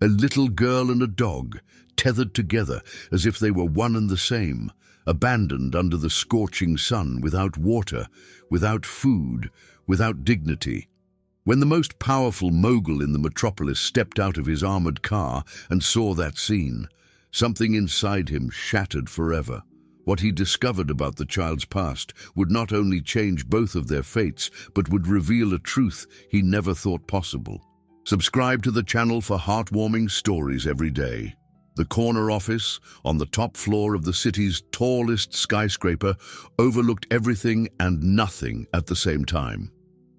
A little girl and a dog, tethered together as if they were one and the same, abandoned under the scorching sun, without water, without food, without dignity. When the most powerful mogul in the metropolis stepped out of his armored car and saw that scene, something inside him shattered forever. What he discovered about the child's past would not only change both of their fates, but would reveal a truth he never thought possible. Subscribe to the channel for heartwarming stories every day. The corner office, on the top floor of the city's tallest skyscraper, overlooked everything and nothing at the same time.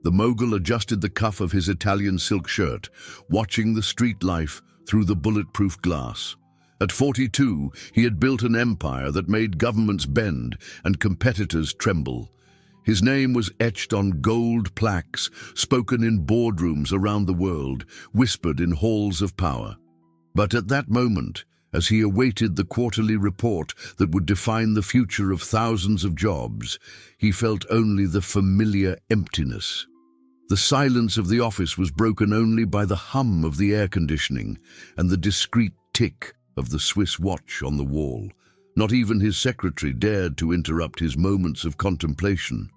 The mogul adjusted the cuff of his Italian silk shirt, watching the street life through the bulletproof glass. At 42, he had built an empire that made governments bend and competitors tremble. His name was etched on gold plaques, spoken in boardrooms around the world, whispered in halls of power. But at that moment, as he awaited the quarterly report that would define the future of thousands of jobs, he felt only the familiar emptiness. The silence of the office was broken only by the hum of the air conditioning and the discreet tick of the Swiss watch on the wall. Not even his secretary dared to interrupt his moments of contemplation.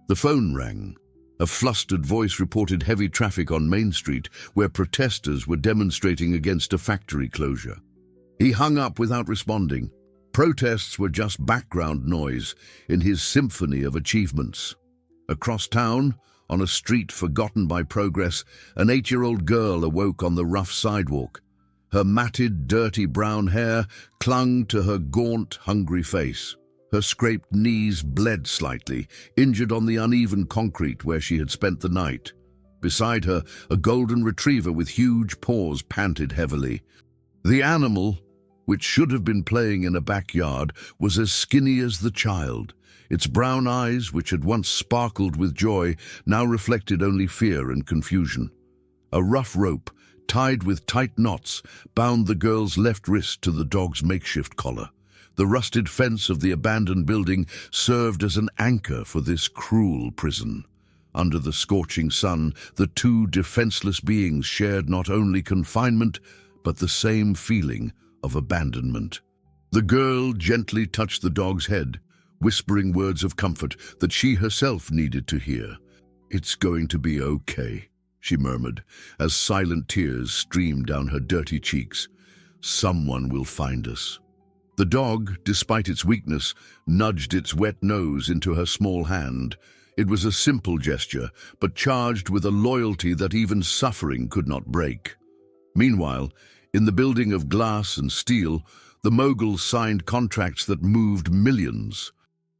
The phone rang. A flustered voice reported heavy traffic on Main Street, where protesters were demonstrating against a factory closure. He hung up without responding. Protests were just background noise in his symphony of achievements. Across town, on a street forgotten by progress, an 8-year-old girl awoke on the rough sidewalk. Her matted, dirty brown hair clung to her gaunt, hungry face. Her scraped knees bled slightly, injured on the uneven concrete where she had spent the night. Beside her, a golden retriever with huge paws panted heavily. The animal, which should have been playing in a backyard, was as skinny as the child. Its brown eyes, which had once sparkled with joy, now reflected only fear and confusion. A rough rope, tied with tight knots, bound the girl's left wrist to the dog's makeshift collar. The rusted fence of the abandoned building served as an anchor for this cruel prison. Under the scorching sun, the two defenseless beings shared not only confinement, but the same feeling of abandonment. The girl gently touched the dog's head, whispering words of comfort that she herself needed to hear. "It's going to be okay," she murmured, as silent tears streamed down her dirty cheeks. "Someone will find us." The dog, despite its weakness, nudged its wet nose into her small hand. It was a simple gesture, but charged with a loyalty that even suffering could not break. Meanwhile, in the building of glass and steel, the mogul signed contracts that moved millions.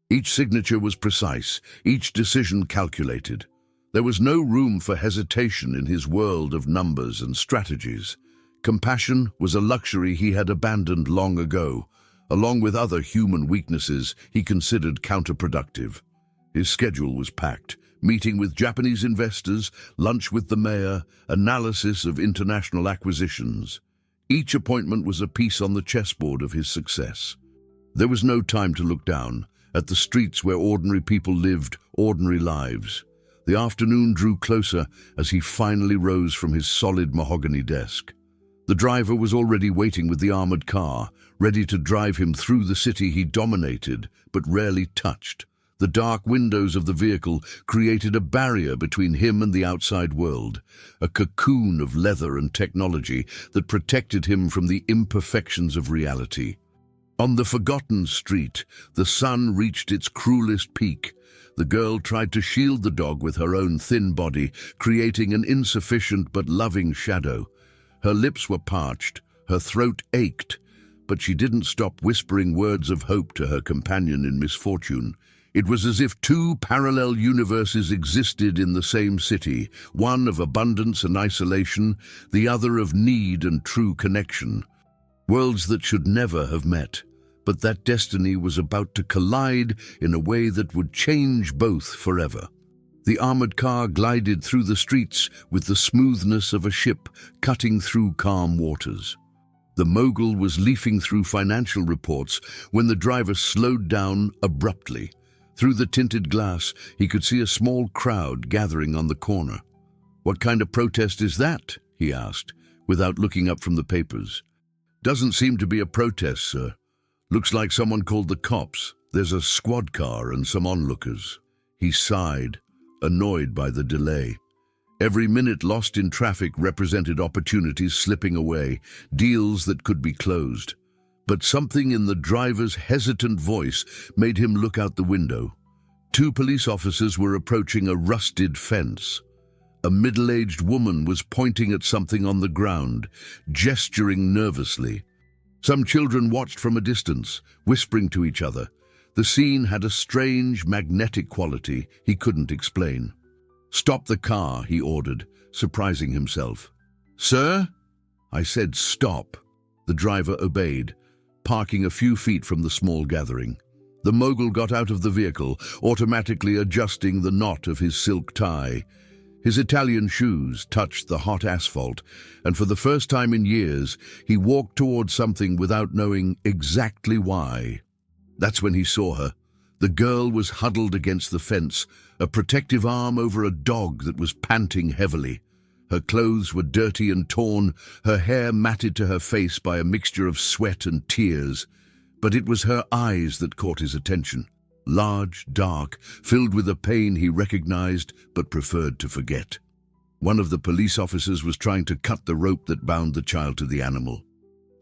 Each signature was precise, each decision calculated. There was no room for hesitation in his world of numbers and strategies. Compassion was a luxury he had abandoned long ago. Along with other human weaknesses he considered counterproductive. His schedule was packed: meeting with Japanese investors, lunch with the mayor, analysis of international acquisitions. Each appointment was a piece on the chessboard of his success. There was no time to look down at the streets where ordinary people lived ordinary lives. The afternoon drew closer as he finally rose from his solid mahogany desk. The driver was already waiting with the armored car, ready to drive him through the city he dominated but rarely touched. The dark windows of the vehicle created a barrier between him and the outside world, a cocoon of leather and technology that protected him from the imperfections of reality. On the forgotten street, the sun reached its cruelest peak. The girl tried to shield the dog with her own thin body, creating an insufficient but loving shadow. Her lips were parched, her throat ached, but she didn't stop whispering words of hope to her companion in misfortune. It was as if two parallel universes existed in the same city, one of abundance and isolation, the other of need and true connection. Worlds that should never have met, but that destiny was about to collide in a way that would change both forever. The armored car glided through the streets with the smoothness of a ship cutting through calm waters. The mogul was leafing through financial reports when the driver slowed down abruptly. Through the tinted glass, he could see a small crowd gathering on the corner. "What kind of protest is that?" he asked, without looking up from the papers. "Doesn't seem to be a protest, sir. Looks like someone called the cops. There's a squad car and some onlookers." He sighed, annoyed by the delay. Every minute lost in traffic represented opportunities slipping away, deals that could be closed. But something in the driver's hesitant voice made him look out the window. Two police officers were approaching a rusted fence. A middle-aged woman was pointing at something on the ground, gesturing nervously. Some children watched from a distance, whispering to each other. The scene had a strange, magnetic quality he couldn't explain. "Stop the car," he ordered, surprising himself. "Sir?" "I said stop." The driver obeyed, parking a few feet from the small gathering. The mogul got out of the vehicle, automatically adjusting the knot of his silk tie. His Italian shoes touched the hot asphalt, and for the first time in years, he walked towards something without knowing exactly why. That's when he saw her. The girl was huddled against the fence, a protective arm over a dog that was panting heavily. Her clothes were dirty and torn, her hair matted to her face by a mixture of sweat and tears. But it was her eyes that caught his attention. Large, dark, filled with a pain he recognized but preferred to forget. One of the police officers was trying to cut the rope that bound the child to the animal.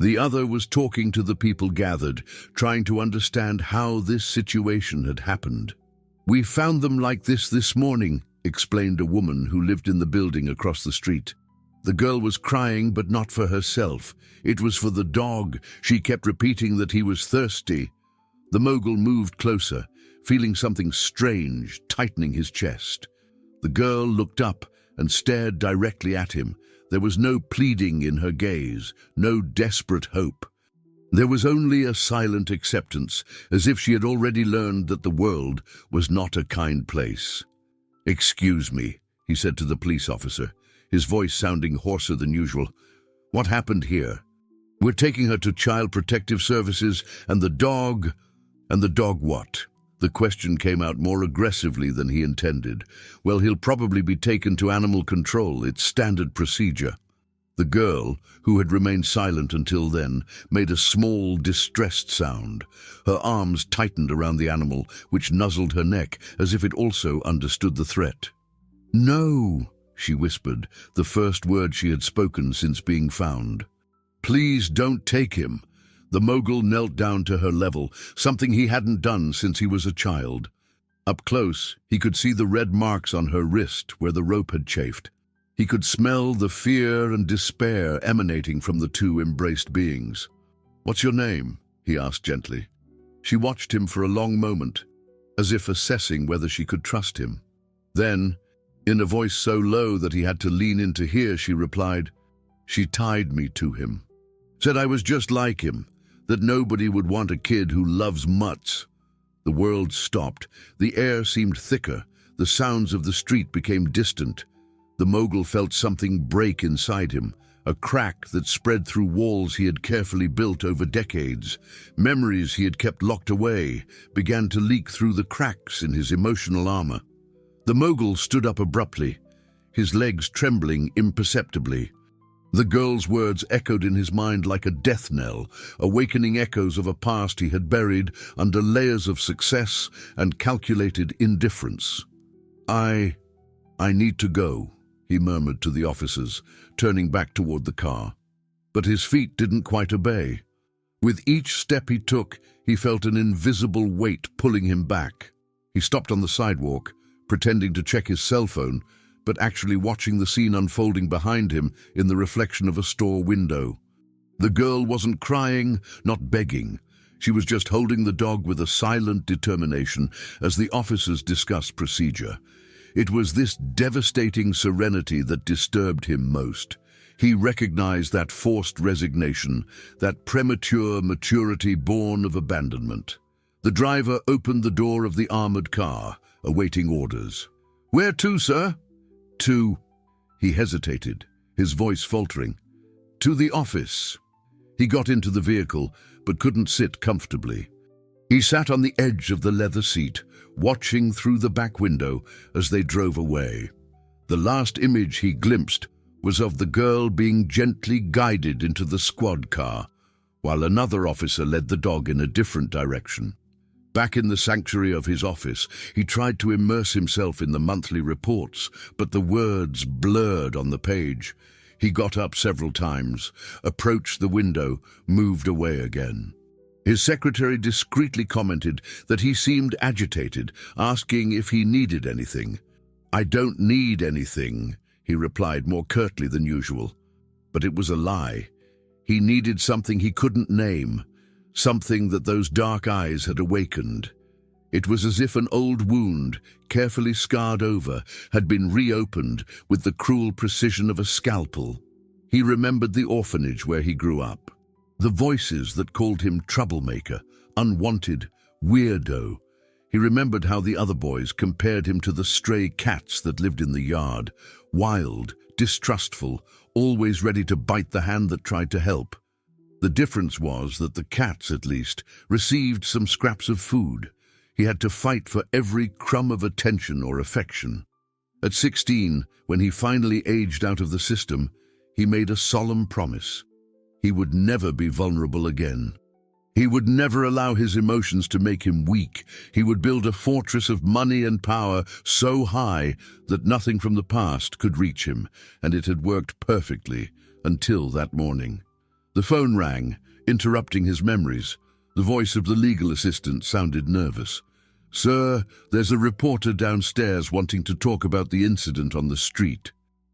The other was talking to the people gathered, trying to understand how this situation had happened. "We found them like this morning," explained a woman who lived in the building across the street. The girl was crying, but not for herself. It was for the dog. She kept repeating that he was thirsty. The mogul moved closer, feeling something strange tightening his chest. The girl looked up and stared directly at him. There was no pleading in her gaze, no desperate hope. There was only a silent acceptance, as if she had already learned that the world was not a kind place. "Excuse me," he said to the police officer, his voice sounding hoarser than usual. "What happened here?" "We're taking her to Child Protective Services, and the dog..." "And the dog what?" The question came out more aggressively than he intended. "Well, he'll probably be taken to animal control. It's standard procedure." The girl, who had remained silent until then, made a small, distressed sound. Her arms tightened around the animal, which nuzzled her neck, as if it also understood the threat. "No," she whispered, the first word she had spoken since being found. "Please don't take him." The mogul knelt down to her level, something he hadn't done since he was a child. Up close, he could see the red marks on her wrist where the rope had chafed. He could smell the fear and despair emanating from the two embraced beings. "What's your name?" he asked gently. She watched him for a long moment, as if assessing whether she could trust him. Then, in a voice so low that he had to lean in to hear, she replied, "She tied me to him. Said I was just like him, that nobody would want a kid who loves mutts." The world stopped. The air seemed thicker. The sounds of the street became distant. The mogul felt something break inside him, a crack that spread through walls he had carefully built over decades. Memories he had kept locked away began to leak through the cracks in his emotional armor. The mogul stood up abruptly, his legs trembling imperceptibly. The girl's words echoed in his mind like a death knell, awakening echoes of a past he had buried under layers of success and calculated indifference. I need to go," he murmured to the officers, turning back toward the car. But his feet didn't quite obey. With each step he took, he felt an invisible weight pulling him back. He stopped on the sidewalk, pretending to check his cell phone, but actually watching the scene unfolding behind him in the reflection of a store window. The girl wasn't crying, not begging. She was just holding the dog with a silent determination as the officers discussed procedure. It was this devastating serenity that disturbed him most. He recognized that forced resignation, that premature maturity born of abandonment. The driver opened the door of the armored car, awaiting orders. "Where to, sir?" "To..." He hesitated, his voice faltering. "To the office." He got into the vehicle, but couldn't sit comfortably. He sat on the edge of the leather seat, watching through the back window as they drove away. The last image he glimpsed was of the girl being gently guided into the squad car, while another officer led the dog in a different direction. Back in the sanctuary of his office, he tried to immerse himself in the monthly reports, but the words blurred on the page. He got up several times, approached the window, moved away again. His secretary discreetly commented that he seemed agitated, asking if he needed anything. "I don't need anything," he replied more curtly than usual. But it was a lie. He needed something he couldn't name, something that those dark eyes had awakened. It was as if an old wound, carefully scarred over, had been reopened with the cruel precision of a scalpel. He remembered the orphanage where he grew up, the voices that called him troublemaker, unwanted, weirdo. He remembered how the other boys compared him to the stray cats that lived in the yard, wild, distrustful, always ready to bite the hand that tried to help. The difference was that the cats, at least, received some scraps of food. He had to fight for every crumb of attention or affection. At 16, when he finally aged out of the system, he made a solemn promise. He would never be vulnerable again. He would never allow his emotions to make him weak. He would build a fortress of money and power so high that nothing from the past could reach him, and it had worked perfectly until that morning. The phone rang, interrupting his memories. The voice of the legal assistant sounded nervous. "Sir, there's a reporter downstairs wanting to talk about the incident on the street.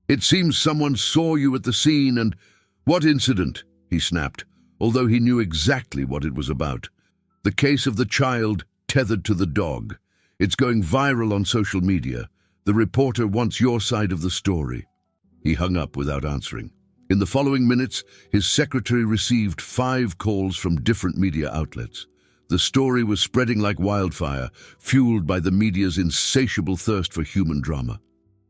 It seems someone saw you at the scene and—" "What incident?" he snapped, although he knew exactly what it was about. "The case of the child tethered to the dog. It's going viral on social media. The reporter wants your side of the story." He hung up without answering. In the following minutes, his secretary received 5 calls from different media outlets. The story was spreading like wildfire, fueled by the media's insatiable thirst for human drama.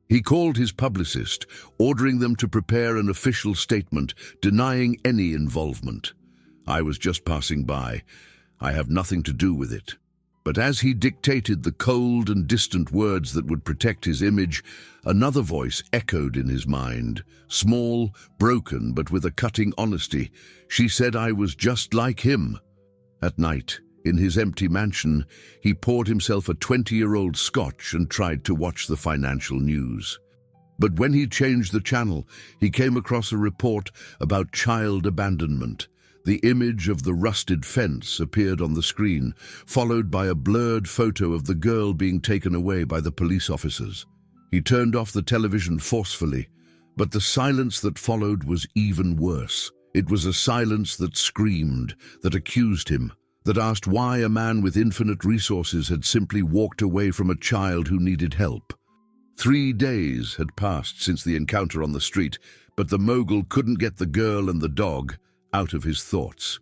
He called his publicist, ordering them to prepare an official statement denying any involvement. "I was just passing by. I have nothing to do with it." But as he dictated the cold and distant words that would protect his image, another voice echoed in his mind, small, broken, but with a cutting honesty. She said I was just like him. At night, in his empty mansion, he poured himself a 20-year-old scotch and tried to watch the financial news. But when he changed the channel, he came across a report about child abandonment. The image of the rusted fence appeared on the screen, followed by a blurred photo of the girl being taken away by the police officers. He turned off the television forcefully, but the silence that followed was even worse. It was a silence that screamed, that accused him, that asked why a man with infinite resources had simply walked away from a child who needed help. 3 days had passed since the encounter on the street, but the mogul couldn't get the girl and the dog out of his thoughts.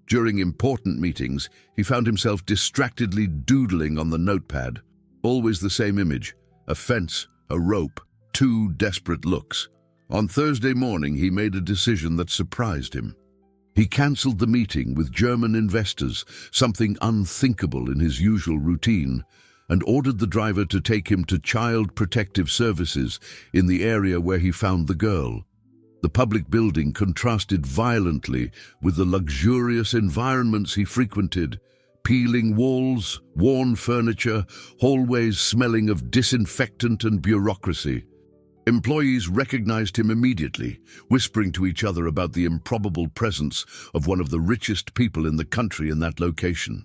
During important meetings, he found himself distractedly doodling on the notepad. Always the same image: a fence, a rope, 2 desperate looks. On Thursday morning, he made a decision that surprised him. He cancelled the meeting with German investors, something unthinkable in his usual routine, and ordered the driver to take him to Child Protective Services in the area where he found the girl. The public building contrasted violently with the luxurious environments he frequented: peeling walls, worn furniture, hallways smelling of disinfectant and bureaucracy. Employees recognized him immediately, whispering to each other about the improbable presence of one of the richest people in the country in that location.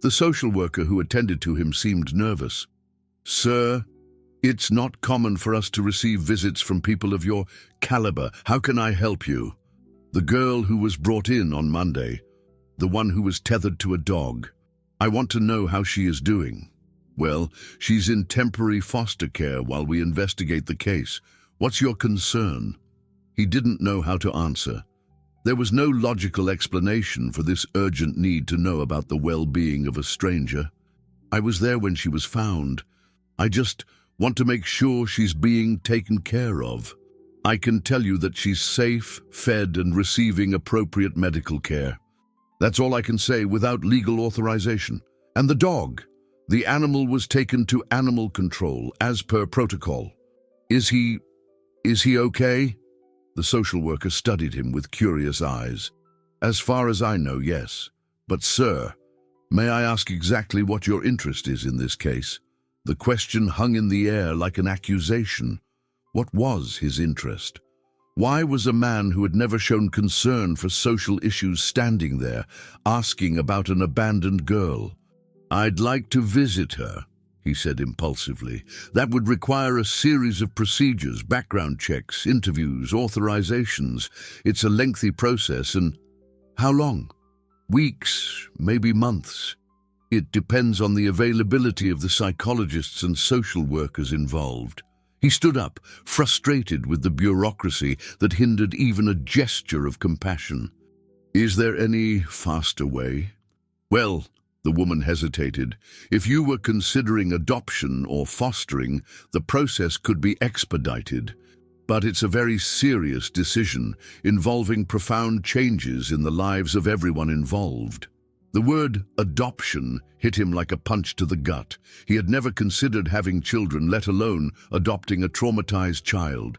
The social worker who attended to him seemed nervous. "Sir, it's not common for us to receive visits from people of your caliber. How can I help you?" "The girl who was brought in on Monday, the one who was tethered to a dog. I want to know how she is doing." "Well, she's in temporary foster care while we investigate the case. What's your concern?" He didn't know how to answer. There was no logical explanation for this urgent need to know about the well-being of a stranger. "I was there when she was found. I just want to make sure she's being taken care of. I can tell you that she's safe, fed, and receiving appropriate medical care. That's all I can say without legal authorization. And the dog? The animal was taken to animal control, as per protocol. Is he okay?" The social worker studied him with curious eyes. As far as I know, yes. But sir, may I ask exactly what your interest is in this case? The question hung in the air like an accusation. What was his interest? Why was a man who had never shown concern for social issues standing there, asking about an abandoned girl? "I'd like to visit her," he said impulsively. "That would require a series of procedures, background checks, interviews, authorizations. It's a lengthy process, and how long? Weeks, maybe months. It depends on the availability of the psychologists and social workers involved." He stood up, frustrated with the bureaucracy that hindered even a gesture of compassion. "Is there any faster way?" "Well," the woman hesitated, "if you were considering adoption or fostering, the process could be expedited. But it's a very serious decision, involving profound changes in the lives of everyone involved." The word adoption hit him like a punch to the gut. He had never considered having children, let alone adopting a traumatized child.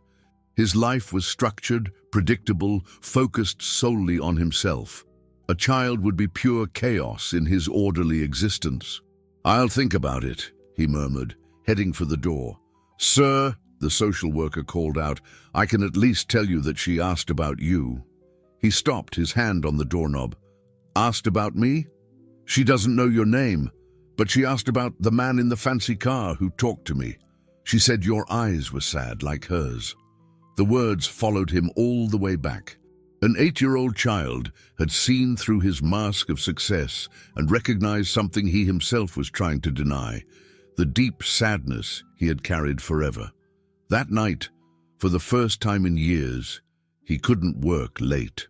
His life was structured, predictable, focused solely on himself. A child would be pure chaos in his orderly existence. "I'll think about it," he murmured, heading for the door. "Sir," the social worker called out, "I can at least tell you that she asked about you." He stopped, his hand on the doorknob. "Asked about me? She doesn't know your name, but she asked about the man in the fancy car who talked to me. She said your eyes were sad like hers." The words followed him all the way back. An 8-year-old child had seen through his mask of success and recognized something he himself was trying to deny, the deep sadness he had carried forever. That night, for the first time in years, he couldn't work late.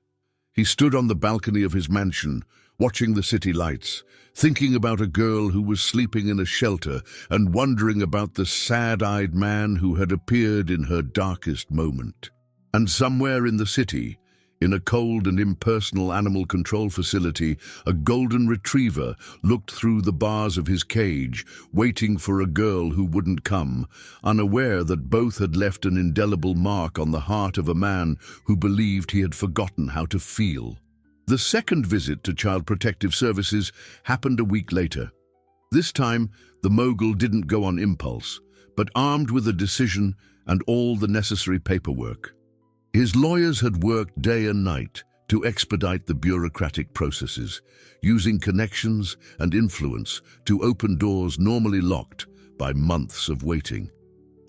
He stood on the balcony of his mansion, watching the city lights, thinking about a girl who was sleeping in a shelter and wondering about the sad-eyed man who had appeared in her darkest moment. And somewhere in the city, in a cold and impersonal animal control facility, a golden retriever looked through the bars of his cage, waiting for a girl who wouldn't come, unaware that both had left an indelible mark on the heart of a man who believed he had forgotten how to feel. The second visit to Child Protective Services happened a week later. This time, the mogul didn't go on impulse, but armed with a decision and all the necessary paperwork. His lawyers had worked day and night to expedite the bureaucratic processes, using connections and influence to open doors normally locked by months of waiting.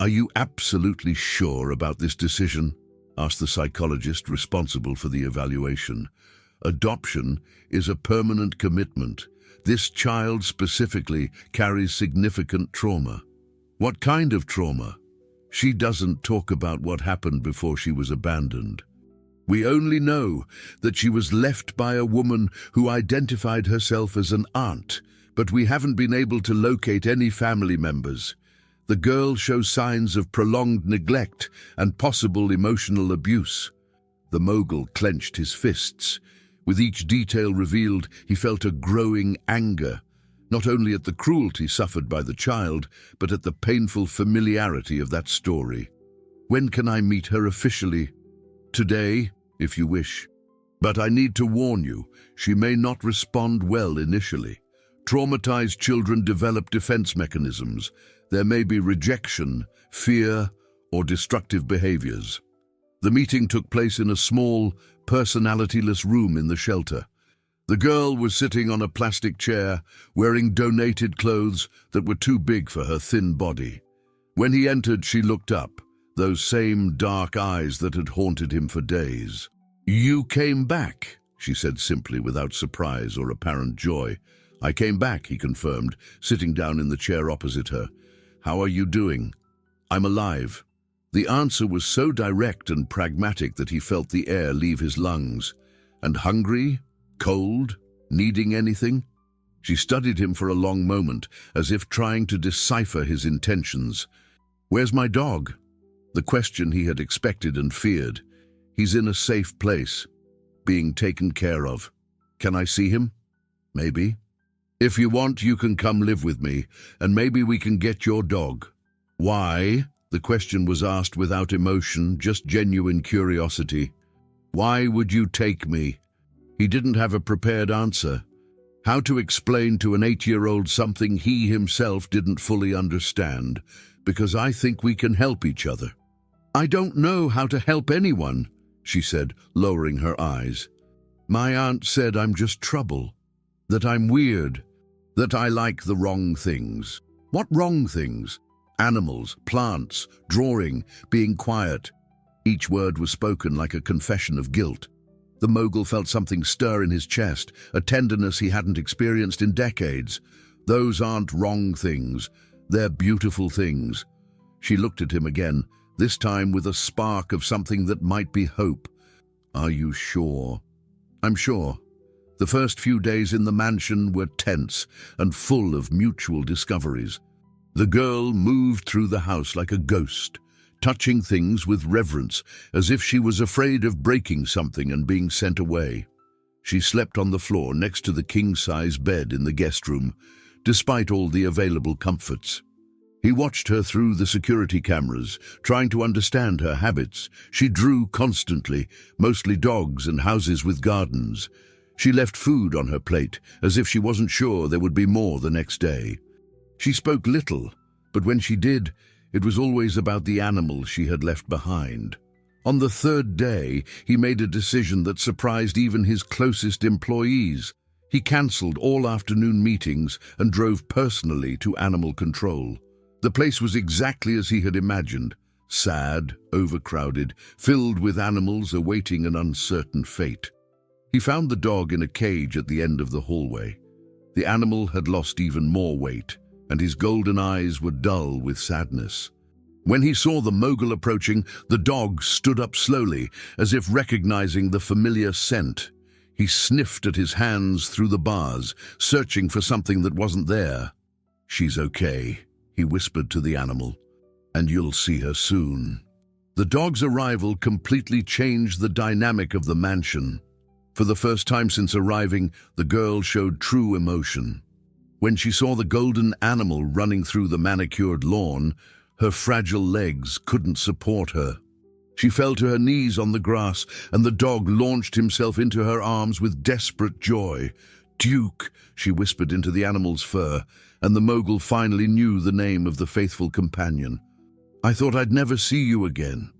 "Are you absolutely sure about this decision?" asked the psychologist responsible for the evaluation. "Adoption is a permanent commitment. This child specifically carries significant trauma." "What kind of trauma?" "She doesn't talk about what happened before she was abandoned. We only know that she was left by a woman who identified herself as an aunt, but we haven't been able to locate any family members. The girl shows signs of prolonged neglect and possible emotional abuse." The mogul clenched his fists. With each detail revealed, he felt a growing anger, not only at the cruelty suffered by the child, but at the painful familiarity of that story. "When can I meet her officially?" "Today, if you wish. But I need to warn you, she may not respond well initially. Traumatized children develop defense mechanisms. There may be rejection, fear, or destructive behaviors." The meeting took place in a small, personalityless room in the shelter. The girl was sitting on a plastic chair, wearing donated clothes that were too big for her thin body. When he entered, she looked up, those same dark eyes that had haunted him for days. "You came back," she said simply, without surprise or apparent joy. "I came back," he confirmed, sitting down in the chair opposite her. "How are you doing?" "I'm alive." The answer was so direct and pragmatic that he felt the air leave his lungs. "And hungry? Cold? Needing anything?" She studied him for a long moment, as if trying to decipher his intentions. "Where's my dog?" The question he had expected and feared. "He's in a safe place, being taken care of. Can I see him?" "Maybe." "If you want, you can come live with me, and maybe we can get your dog." "Why?" The question was asked without emotion, just genuine curiosity. "Why would you take me?" He didn't have a prepared answer. How to explain to an 8-year-old something he himself didn't fully understand? "Because I think we can help each other." "I don't know how to help anyone," she said, lowering her eyes. "My aunt said I'm just trouble, that I'm weird, that I like the wrong things." "What wrong things?" "Animals, plants, drawing, being quiet." Each word was spoken like a confession of guilt. The mogul felt something stir in his chest, a tenderness he hadn't experienced in decades. "Those aren't wrong things. They're beautiful things." She looked at him again, this time with a spark of something that might be hope. "Are you sure?" "I'm sure." The first few days in the mansion were tense and full of mutual discoveries. The girl moved through the house like a ghost, touching things with reverence, as if she was afraid of breaking something and being sent away. She slept on the floor next to the king-size bed in the guest room, despite all the available comforts. He watched her through the security cameras, trying to understand her habits. She drew constantly, mostly dogs and houses with gardens. She left food on her plate, as if she wasn't sure there would be more the next day. She spoke little, but when she did, it was always about the animals she had left behind. On the third day, he made a decision that surprised even his closest employees. He cancelled all afternoon meetings and drove personally to animal control. The place was exactly as he had imagined: sad, overcrowded, filled with animals awaiting an uncertain fate. He found the dog in a cage at the end of the hallway. The animal had lost even more weight, and his golden eyes were dull with sadness. When he saw the mogul approaching, the dog stood up slowly, as if recognizing the familiar scent. He sniffed at his hands through the bars, searching for something that wasn't there. "She's okay," he whispered to the animal, "and you'll see her soon." The dog's arrival completely changed the dynamic of the mansion. For the first time since arriving, the girl showed true emotion. When she saw the golden animal running through the manicured lawn, her fragile legs couldn't support her. She fell to her knees on the grass, and the dog launched himself into her arms with desperate joy. "Duke," she whispered into the animal's fur, and the mogul finally knew the name of the faithful companion. "I thought I'd never see you again."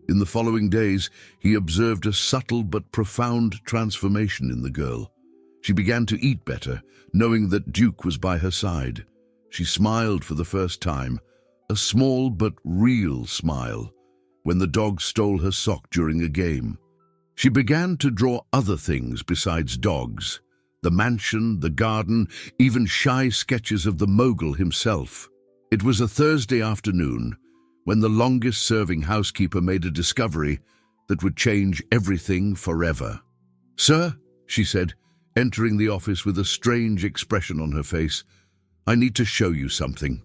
In the following days, he observed a subtle but profound transformation in the girl. She began to eat better, knowing that Duke was by her side. She smiled for the first time, a small but real smile, when the dog stole her sock during a game. She began to draw other things besides dogs: the mansion, the garden, even shy sketches of the mogul himself. It was a Thursday afternoon when the longest-serving housekeeper made a discovery that would change everything forever. "Sir," she said, entering the office with a strange expression on her face, "I need to show you something."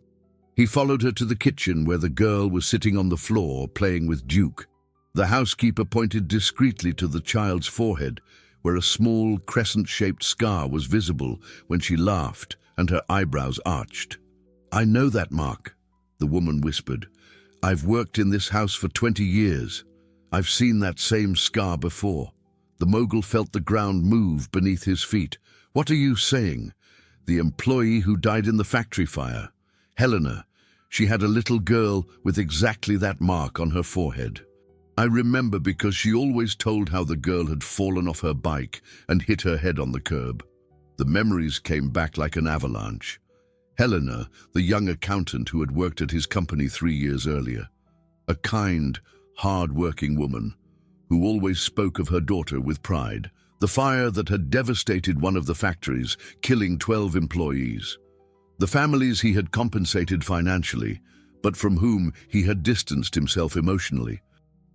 He followed her to the kitchen where the girl was sitting on the floor playing with Duke. The housekeeper pointed discreetly to the child's forehead, where a small crescent-shaped scar was visible when she laughed and her eyebrows arched. "I know that mark," the woman whispered. "I've worked in this house for 20 years. I've seen that same scar before." The mogul felt the ground move beneath his feet. "What are you saying?" "The employee who died in the factory fire. Helena. She had a little girl with exactly that mark on her forehead. I remember because she always told how the girl had fallen off her bike and hit her head on the curb." The memories came back like an avalanche. Helena, the young accountant who had worked at his company 3 years earlier. A kind, hard-working woman who always spoke of her daughter with pride. The fire that had devastated one of the factories, killing 12 employees. The families he had compensated financially, but from whom he had distanced himself emotionally.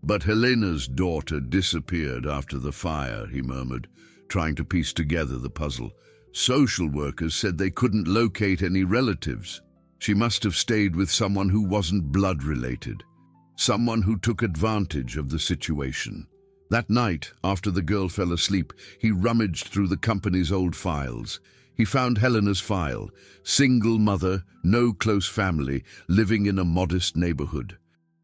"But Helena's daughter disappeared after the fire," he murmured, trying to piece together the puzzle. "Social workers said they couldn't locate any relatives. She must have stayed with someone who wasn't blood-related, someone who took advantage of the situation." That night, after the girl fell asleep, he rummaged through the company's old files. He found Helena's file: single mother, no close family, living in a modest neighborhood.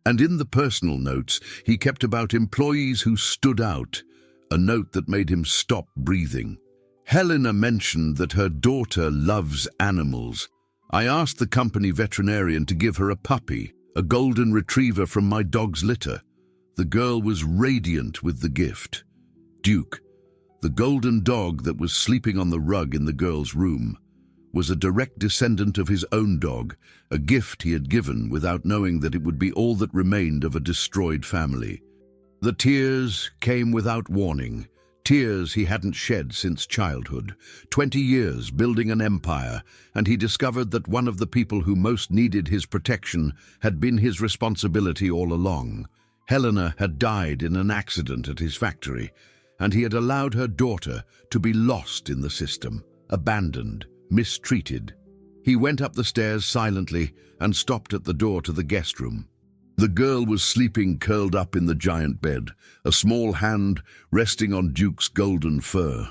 And in the personal notes, he kept about employees who stood out, a note that made him stop breathing. Helena mentioned that her daughter loves animals. I asked the company veterinarian to give her a puppy, a golden retriever from my dog's litter. The girl was radiant with the gift. Duke, the golden dog that was sleeping on the rug in the girl's room, was a direct descendant of his own dog, a gift he had given without knowing that it would be all that remained of a destroyed family. The tears came without warning, tears he hadn't shed since childhood. 20 years building an empire, and he discovered that one of the people who most needed his protection had been his responsibility all along. Helena had died in an accident at his factory, and he had allowed her daughter to be lost in the system, abandoned, mistreated. He went up the stairs silently and stopped at the door to the guest room. The girl was sleeping curled up in the giant bed, a small hand resting on Duke's golden fur.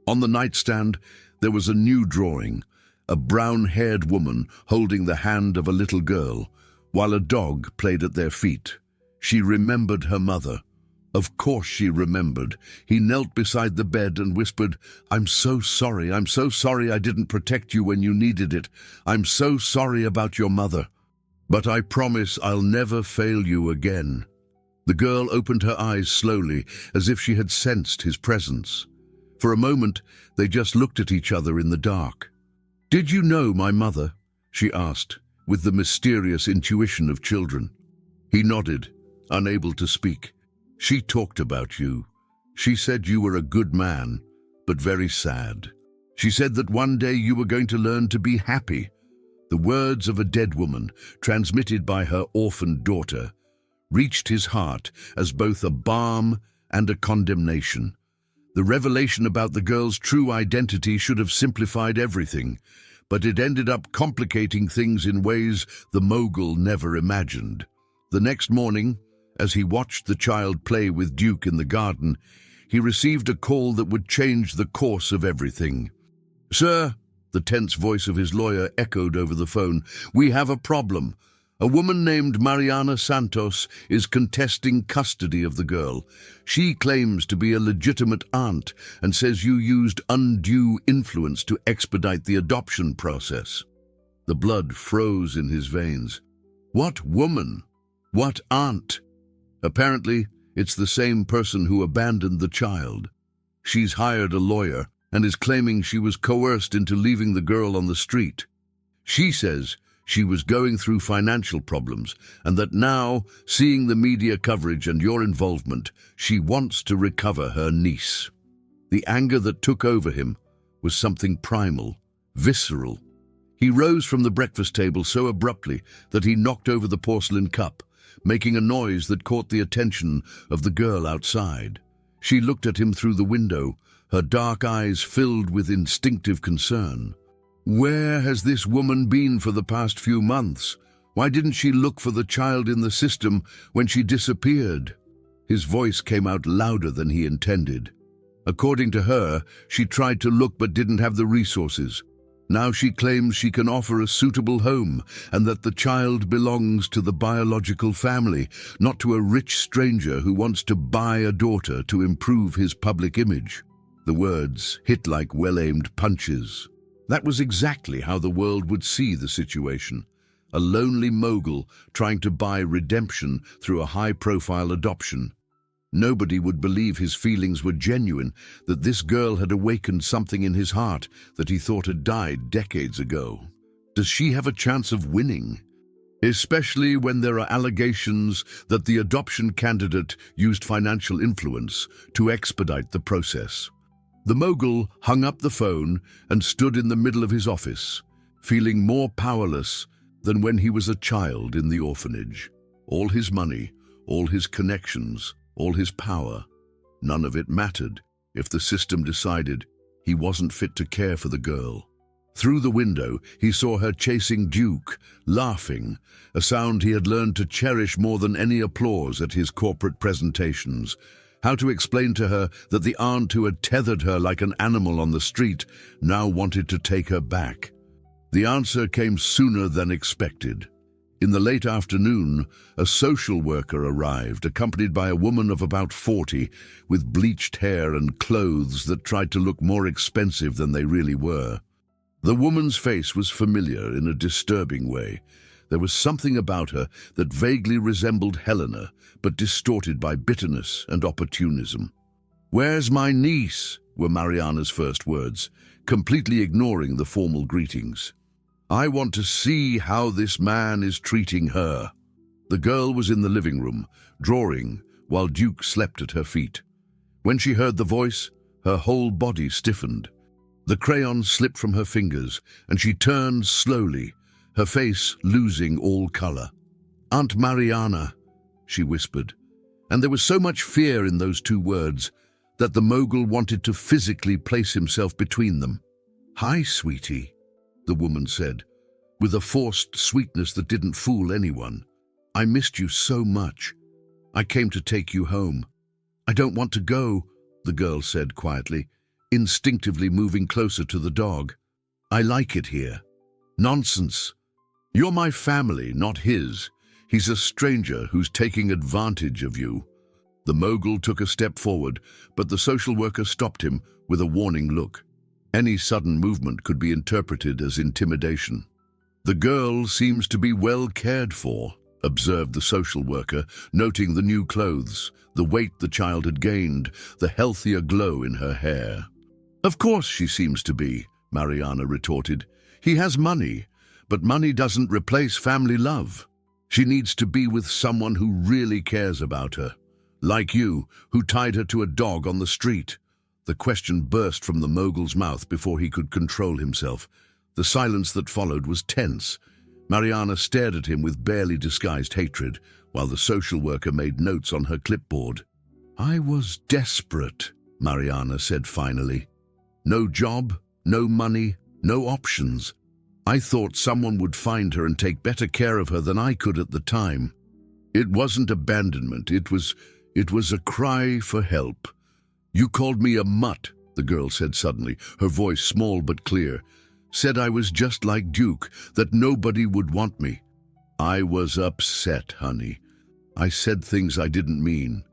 On the nightstand, there was a new drawing, a brown-haired woman holding the hand of a little girl, while a dog played at their feet. She remembered her mother. Of course she remembered. He knelt beside the bed and whispered, I'm so sorry I didn't protect you when you needed it. I'm so sorry about your mother. But I promise I'll never fail you again." The girl opened her eyes slowly, as if she had sensed his presence. For a moment, they just looked at each other in the dark. "Did you know my mother?" she asked, with the mysterious intuition of children. He nodded, unable to speak. "She talked about you. She said you were a good man, but very sad. She said that one day you were going to learn to be happy." The words of a dead woman, transmitted by her orphaned daughter, reached his heart as both a balm and a condemnation. The revelation about the girl's true identity should have simplified everything, but it ended up complicating things in ways the mogul never imagined. The next morning, as he watched the child play with Duke in the garden, he received a call that would change the course of everything. "Sir," the tense voice of his lawyer echoed over the phone, "we have a problem. A woman named Mariana Santos is contesting custody of the girl. She claims to be a legitimate aunt and says you used undue influence to expedite the adoption process." The blood froze in his veins. What woman? What aunt? Apparently, it's the same person who abandoned the child. She's hired a lawyer and is claiming she was coerced into leaving the girl on the street. She says she was going through financial problems and that now, seeing the media coverage and your involvement, she wants to recover her niece. The anger that took over him was something primal, visceral. He rose from the breakfast table so abruptly that he knocked over the porcelain cup, making a noise that caught the attention of the girl outside. She looked at him through the window, her dark eyes filled with instinctive concern. Where has this woman been for the past few months? Why didn't she look for the child in the system when she disappeared? His voice came out louder than he intended. According to her, she tried to look but didn't have the resources. Now she claims she can offer a suitable home and that the child belongs to the biological family, not to a rich stranger who wants to buy a daughter to improve his public image. The words hit like well-aimed punches. That was exactly how the world would see the situation. A lonely mogul trying to buy redemption through a high-profile adoption. Nobody would believe his feelings were genuine, that this girl had awakened something in his heart that he thought had died decades ago. Does she have a chance of winning? Especially when there are allegations that the adoption candidate used financial influence to expedite the process. The mogul hung up the phone and stood in the middle of his office, feeling more powerless than when he was a child in the orphanage. All his money, all his connections, all his power, none of it mattered if the system decided he wasn't fit to care for the girl. Through the window, he saw her chasing Duke, laughing, a sound he had learned to cherish more than any applause at his corporate presentations. How to explain to her that the aunt who had tethered her like an animal on the street now wanted to take her back? The answer came sooner than expected. In the late afternoon, a social worker arrived, accompanied by a woman of about 40, with bleached hair and clothes that tried to look more expensive than they really were. The woman's face was familiar in a disturbing way. There was something about her that vaguely resembled Helena, but distorted by bitterness and opportunism. "Where's my niece?" were Mariana's first words, completely ignoring the formal greetings. "I want to see how this man is treating her." The girl was in the living room, drawing, while Duke slept at her feet. When she heard the voice, her whole body stiffened. The crayon slipped from her fingers, and she turned slowly, her face losing all color. "Aunt Mariana," she whispered, and there was so much fear in those two words that the mogul wanted to physically place himself between them. "Hi, sweetie," the woman said, with a forced sweetness that didn't fool anyone. "I missed you so much. I came to take you home." "I don't want to go," the girl said quietly, instinctively moving closer to the dog. "I like it here." "Nonsense. You're my family, not his. He's a stranger who's taking advantage of you." The mogul took a step forward, but the social worker stopped him with a warning look. Any sudden movement could be interpreted as intimidation. "The girl seems to be well cared for," observed the social worker, noting the new clothes, the weight the child had gained, the healthier glow in her hair. "Of course she seems to be," Mariana retorted. "He has money, but money doesn't replace family love. She needs to be with someone who really cares about her. Like you, who tied her to a dog on the street." The question burst from the mogul's mouth before he could control himself. The silence that followed was tense. Mariana stared at him with barely disguised hatred, while the social worker made notes on her clipboard. "I was desperate," Mariana said finally. "No job, no money, no options. I thought someone would find her and take better care of her than I could at the time. It wasn't abandonment, it was a cry for help." "You called me a mutt," the girl said suddenly, her voice small but clear. "Said I was just like Duke, that nobody would want me." "I was upset, honey. I said things I didn't mean.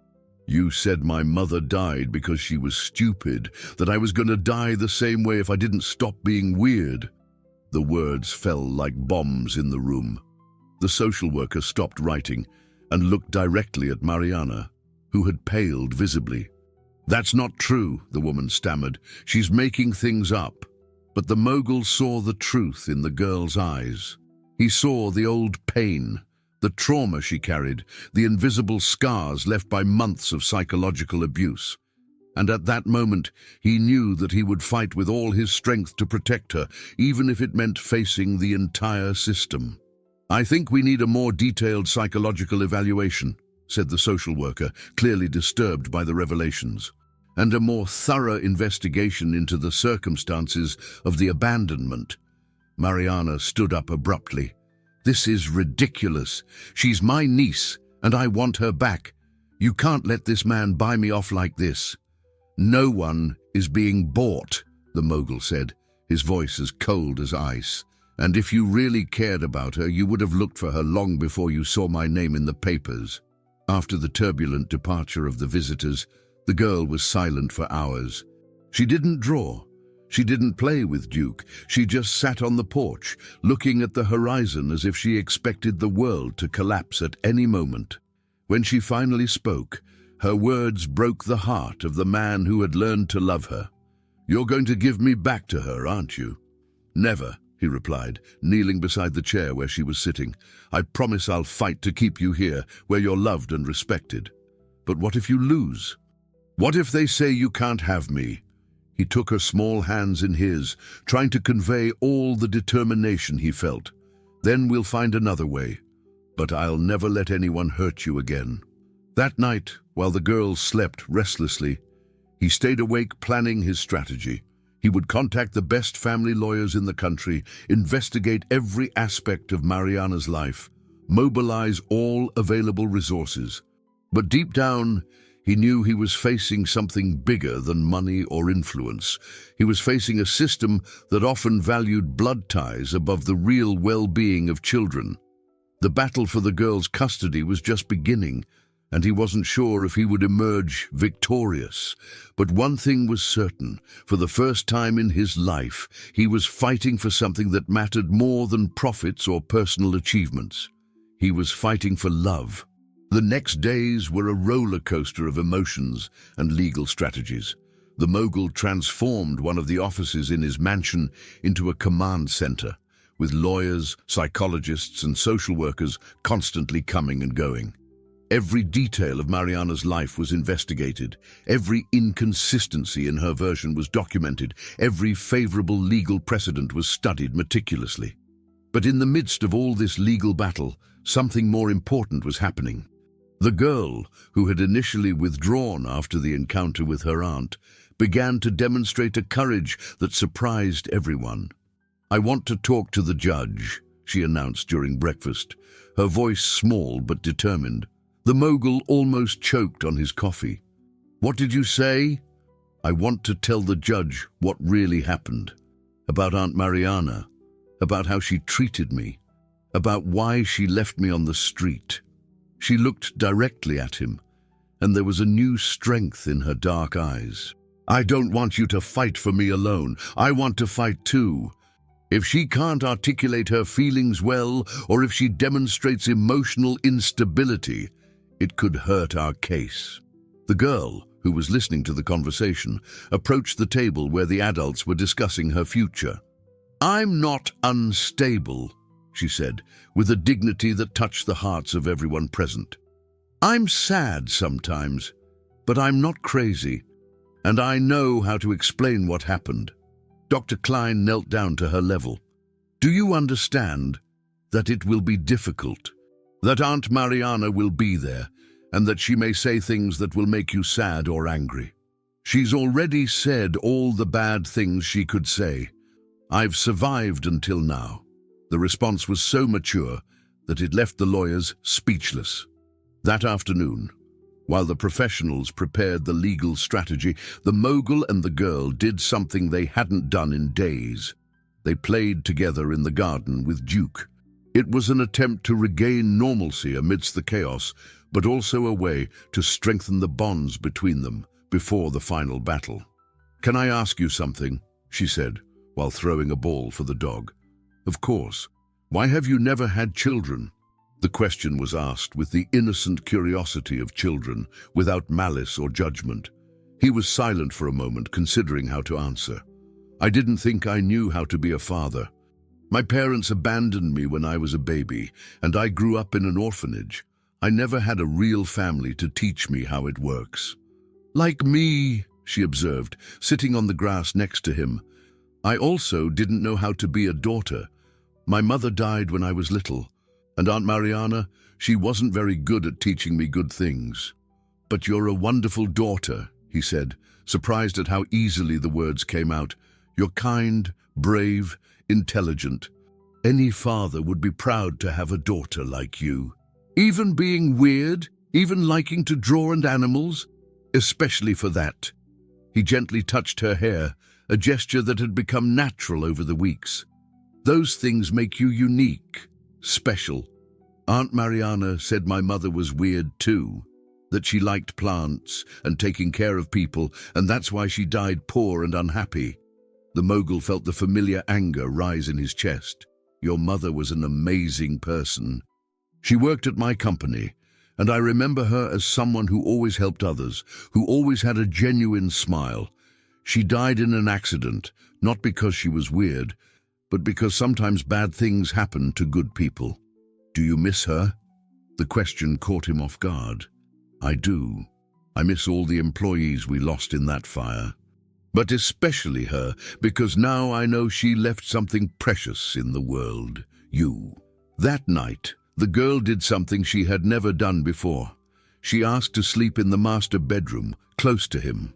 You said my mother died because she was stupid, that I was going to die the same way if I didn't stop being weird." The words fell like bombs in the room. The social worker stopped writing and looked directly at Mariana, who had paled visibly. "That's not true," the woman stammered. "She's making things up." But the mogul saw the truth in the girl's eyes. He saw the old pain, the trauma she carried, the invisible scars left by months of psychological abuse. And at that moment, he knew that he would fight with all his strength to protect her, even if it meant facing the entire system. "I think we need a more detailed psychological evaluation," said the social worker, clearly disturbed by the revelations, "and a more thorough investigation into the circumstances of the abandonment." Mariana stood up abruptly. "This is ridiculous. She's my niece, and I want her back. You can't let this man buy me off like this." "No one is being bought," the mogul said, his voice as cold as ice. "And if you really cared about her, you would have looked for her long before you saw my name in the papers." After the turbulent departure of the visitors, the girl was silent for hours. She didn't draw. She didn't play with Duke. She just sat on the porch, looking at the horizon as if she expected the world to collapse at any moment. When she finally spoke, her words broke the heart of the man who had learned to love her. "You're going to give me back to her, aren't you?" "Never," he replied, kneeling beside the chair where she was sitting. "I promise I'll fight to keep you here, where you're loved and respected." "But what if you lose? What if they say you can't have me?" He took her small hands in his, trying to convey all the determination he felt. "Then we'll find another way. But I'll never let anyone hurt you again." That night, while the girls slept restlessly, he stayed awake planning his strategy. He would contact the best family lawyers in the country, investigate every aspect of Mariana's life, mobilize all available resources. But deep down, he knew he was facing something bigger than money or influence. He was facing a system that often valued blood ties above the real well-being of children. The battle for the girl's custody was just beginning, and he wasn't sure if he would emerge victorious. But one thing was certain: for the first time in his life, he was fighting for something that mattered more than profits or personal achievements. He was fighting for love. The next days were a roller coaster of emotions and legal strategies. The mogul transformed one of the offices in his mansion into a command center, with lawyers, psychologists, and social workers constantly coming and going. Every detail of Mariana's life was investigated. Every inconsistency in her version was documented. Every favorable legal precedent was studied meticulously. But in the midst of all this legal battle, something more important was happening. The girl, who had initially withdrawn after the encounter with her aunt, began to demonstrate a courage that surprised everyone. "I want to talk to the judge," she announced during breakfast, her voice small but determined. The mogul almost choked on his coffee. "What did you say?" "I want to tell the judge what really happened. About Aunt Mariana, about how she treated me, about why she left me on the street." She looked directly at him, and there was a new strength in her dark eyes. "I don't want you to fight for me alone. I want to fight too. If she can't articulate her feelings well, or if she demonstrates emotional instability, it could hurt our case." The girl, who was listening to the conversation, approached the table where the adults were discussing her future. "I'm not unstable," she said, with a dignity that touched the hearts of everyone present. "I'm sad sometimes, but I'm not crazy, and I know how to explain what happened." Dr. Klein knelt down to her level. "Do you understand that it will be difficult, that Aunt Mariana will be there, and that she may say things that will make you sad or angry? She's already said all the bad things she could say. I've survived until now." The response was so mature that it left the lawyers speechless. That afternoon, while the professionals prepared the legal strategy, the mogul and the girl did something they hadn't done in days. They played together in the garden with Duke. It was an attempt to regain normalcy amidst the chaos, but also a way to strengthen the bonds between them before the final battle. "Can I ask you something?" she said, while throwing a ball for the dog. "Of course. Why have you never had children?" The question was asked with the innocent curiosity of children, without malice or judgment. He was silent for a moment, considering how to answer. "I didn't think I knew how to be a father. My parents abandoned me when I was a baby, and I grew up in an orphanage. I never had a real family to teach me how it works." "Like me," she observed, sitting on the grass next to him. "I also didn't know how to be a daughter. My mother died when I was little, and Aunt Mariana, she wasn't very good at teaching me good things." "But you're a wonderful daughter," he said, surprised at how easily the words came out. "You're kind, brave, intelligent. Any father would be proud to have a daughter like you. Even being weird, even liking to draw and animals, especially for that." He gently touched her hair, a gesture that had become natural over the weeks. "Those things make you unique, special. Aunt Mariana said my mother was weird too, that she liked plants and taking care of people, and that's why she died poor and unhappy." The mogul felt the familiar anger rise in his chest. "Your mother was an amazing person. She worked at my company, and I remember her as someone who always helped others, who always had a genuine smile. She died in an accident, not because she was weird, but because sometimes bad things happen to good people." "Do you miss her?" The question caught him off guard. "I do. I miss all the employees we lost in that fire. But especially her, because now I know she left something precious in the world. You." That night, the girl did something she had never done before. She asked to sleep in the master bedroom, close to him.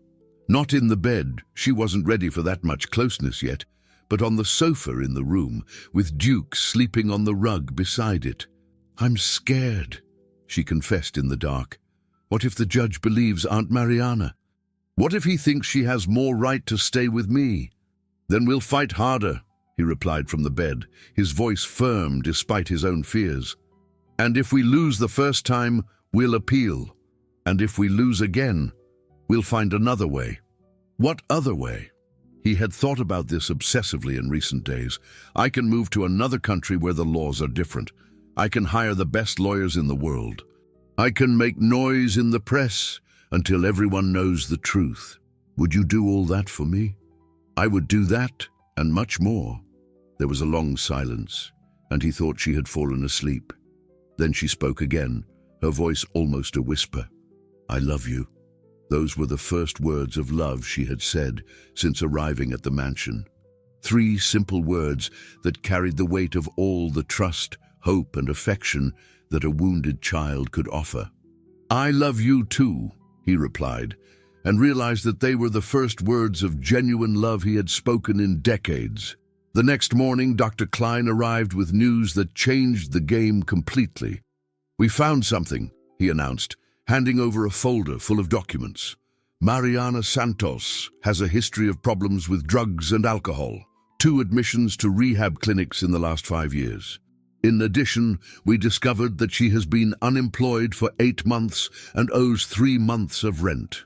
Not in the bed, she wasn't ready for that much closeness yet, but on the sofa in the room, with Duke sleeping on the rug beside it. "I'm scared," she confessed in the dark. "What if the judge believes Aunt Mariana? What if he thinks she has more right to stay with me?" "Then we'll fight harder," he replied from the bed, his voice firm despite his own fears. And if we lose the first time, we'll appeal. And if we lose again, we'll find another way. What other way? He had thought about this obsessively in recent days. I can move to another country where the laws are different. I can hire the best lawyers in the world. I can make noise in the press until everyone knows the truth. Would you do all that for me? I would do that and much more. There was a long silence, and he thought she had fallen asleep. Then she spoke again, her voice almost a whisper. I love you. Those were the first words of love she had said since arriving at the mansion. 3 simple words that carried the weight of all the trust, hope, and affection that a wounded child could offer. I love you too, he replied, and realized that they were the first words of genuine love he had spoken in decades. The next morning, Dr. Klein arrived with news that changed the game completely. We found something, he announced, handing over a folder full of documents. Mariana Santos has a history of problems with drugs and alcohol, 2 admissions to rehab clinics in the last 5 years. In addition, we discovered that she has been unemployed for 8 months and owes 3 months of rent.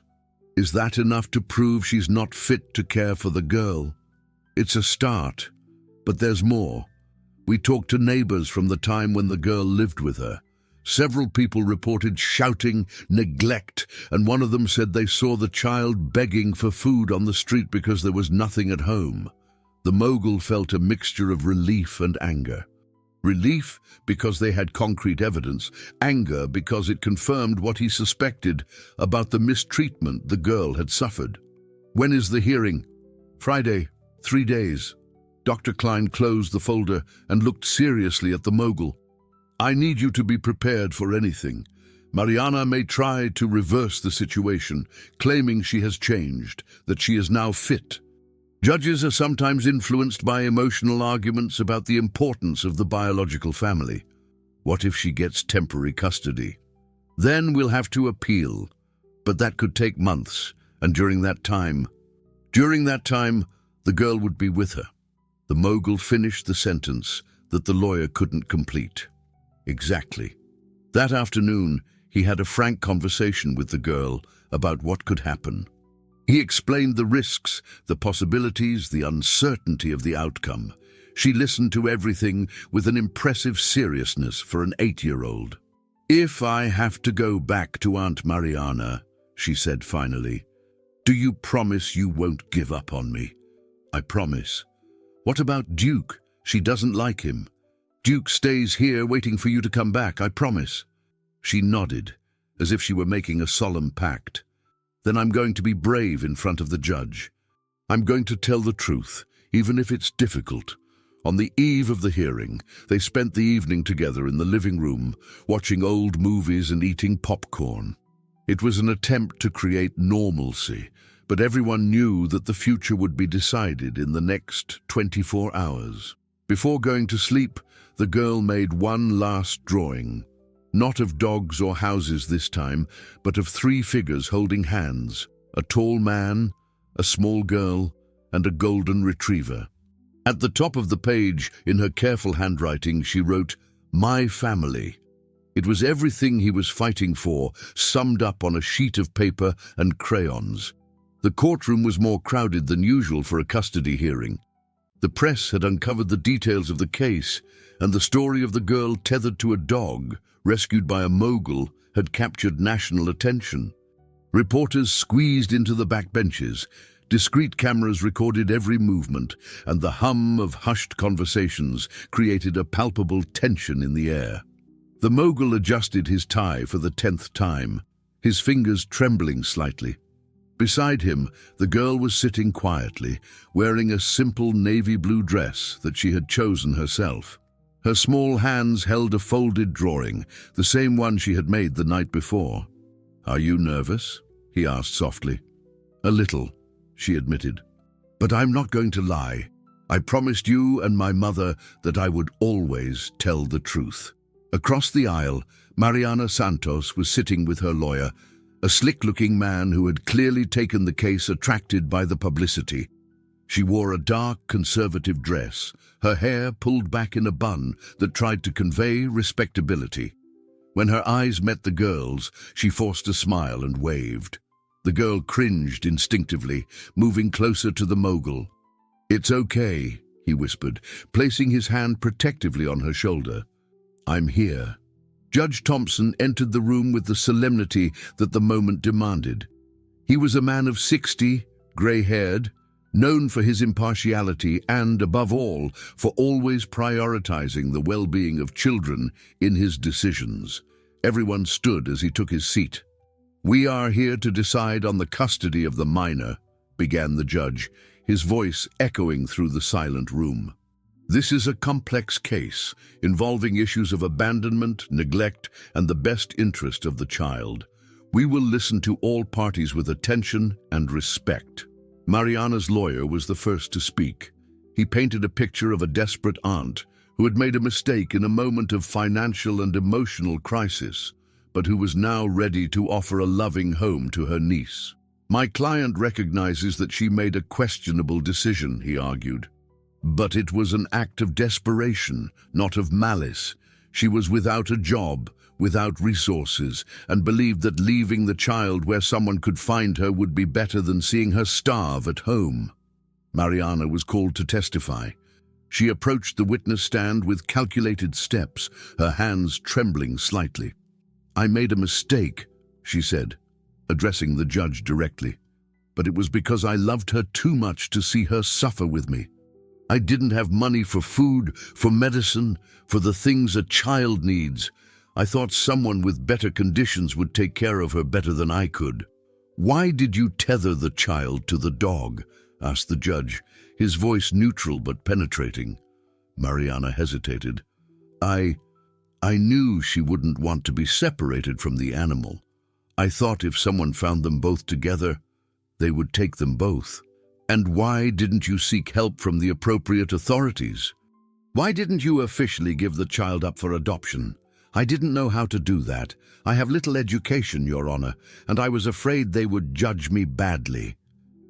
Is that enough to prove she's not fit to care for the girl? It's a start, but there's more. We talked to neighbors from the time when the girl lived with her. Several people reported shouting, neglect, and one of them said they saw the child begging for food on the street because there was nothing at home. The mogul felt a mixture of relief and anger. Relief because they had concrete evidence, anger because it confirmed what he suspected about the mistreatment the girl had suffered. When is the hearing? Friday, 3 days. Dr. Klein closed the folder and looked seriously at the mogul. I need you to be prepared for anything. Mariana may try to reverse the situation, claiming she has changed, that she is now fit. Judges are sometimes influenced by emotional arguments about the importance of the biological family. What if she gets temporary custody? Then we'll have to appeal, but that could take months, and during that time, the girl would be with her. The mogul finished the sentence that the lawyer couldn't complete. Exactly. That afternoon, he had a frank conversation with the girl about what could happen. He explained the risks, the possibilities, the uncertainty of the outcome. She listened to everything with an impressive seriousness for an 8-year-old. If I have to go back to Aunt Mariana, she said finally, do you promise you won't give up on me? I promise. What about Duke? She doesn't like him. Duke stays here waiting for you to come back, I promise. She nodded, as if she were making a solemn pact. Then I'm going to be brave in front of the judge. I'm going to tell the truth, even if it's difficult. On the eve of the hearing, they spent the evening together in the living room, watching old movies and eating popcorn. It was an attempt to create normalcy, but everyone knew that the future would be decided in the next 24 hours. Before going to sleep, the girl made one last drawing. Not of dogs or houses this time, but of 3 figures holding hands, a tall man, a small girl, and a golden retriever. At the top of the page, in her careful handwriting, she wrote, "My family." It was everything he was fighting for, summed up on a sheet of paper and crayons. The courtroom was more crowded than usual for a custody hearing. The press had uncovered the details of the case, and the story of the girl tethered to a dog, rescued by a mogul, had captured national attention. Reporters squeezed into the backbenches. Discreet cameras recorded every movement, and the hum of hushed conversations created a palpable tension in the air. The mogul adjusted his tie for the 10th time, his fingers trembling slightly. Beside him, the girl was sitting quietly, wearing a simple navy blue dress that she had chosen herself. Her small hands held a folded drawing, the same one she had made the night before. "Are you nervous?" he asked softly. "A little," she admitted. "But I'm not going to lie. I promised you and my mother that I would always tell the truth." Across the aisle, Mariana Santos was sitting with her lawyer, a slick-looking man who had clearly taken the case, attracted by the publicity. She wore a dark, conservative dress, her hair pulled back in a bun that tried to convey respectability. When her eyes met the girl's, she forced a smile and waved. The girl cringed instinctively, moving closer to the mogul. "It's okay," he whispered, placing his hand protectively on her shoulder. "I'm here." Judge Thompson entered the room with the solemnity that the moment demanded. He was a man of 60, grey-haired, known for his impartiality and, above all, for always prioritizing the well-being of children in his decisions. Everyone stood as he took his seat. "We are here to decide on the custody of the minor," began the judge, his voice echoing through the silent room. "This is a complex case involving issues of abandonment, neglect, and the best interest of the child. We will listen to all parties with attention and respect." Mariana's lawyer was the first to speak. He painted a picture of a desperate aunt who had made a mistake in a moment of financial and emotional crisis, but who was now ready to offer a loving home to her niece. "My client recognizes that she made a questionable decision," he argued. "But it was an act of desperation, not of malice. She was without a job, without resources, and believed that leaving the child where someone could find her would be better than seeing her starve at home." Mariana was called to testify. She approached the witness stand with calculated steps, her hands trembling slightly. "I made a mistake," she said, addressing the judge directly. "But it was because I loved her too much to see her suffer with me. I didn't have money for food, for medicine, for the things a child needs. I thought someone with better conditions would take care of her better than I could." "Why did you tether the child to the dog?" asked the judge, his voice neutral but penetrating. Mariana hesitated. I knew she wouldn't want to be separated from the animal. I thought if someone found them both together, they would take them both." "And why didn't you seek help from the appropriate authorities? Why didn't you officially give the child up for adoption?" "I didn't know how to do that. I have little education, Your Honor, and I was afraid they would judge me badly."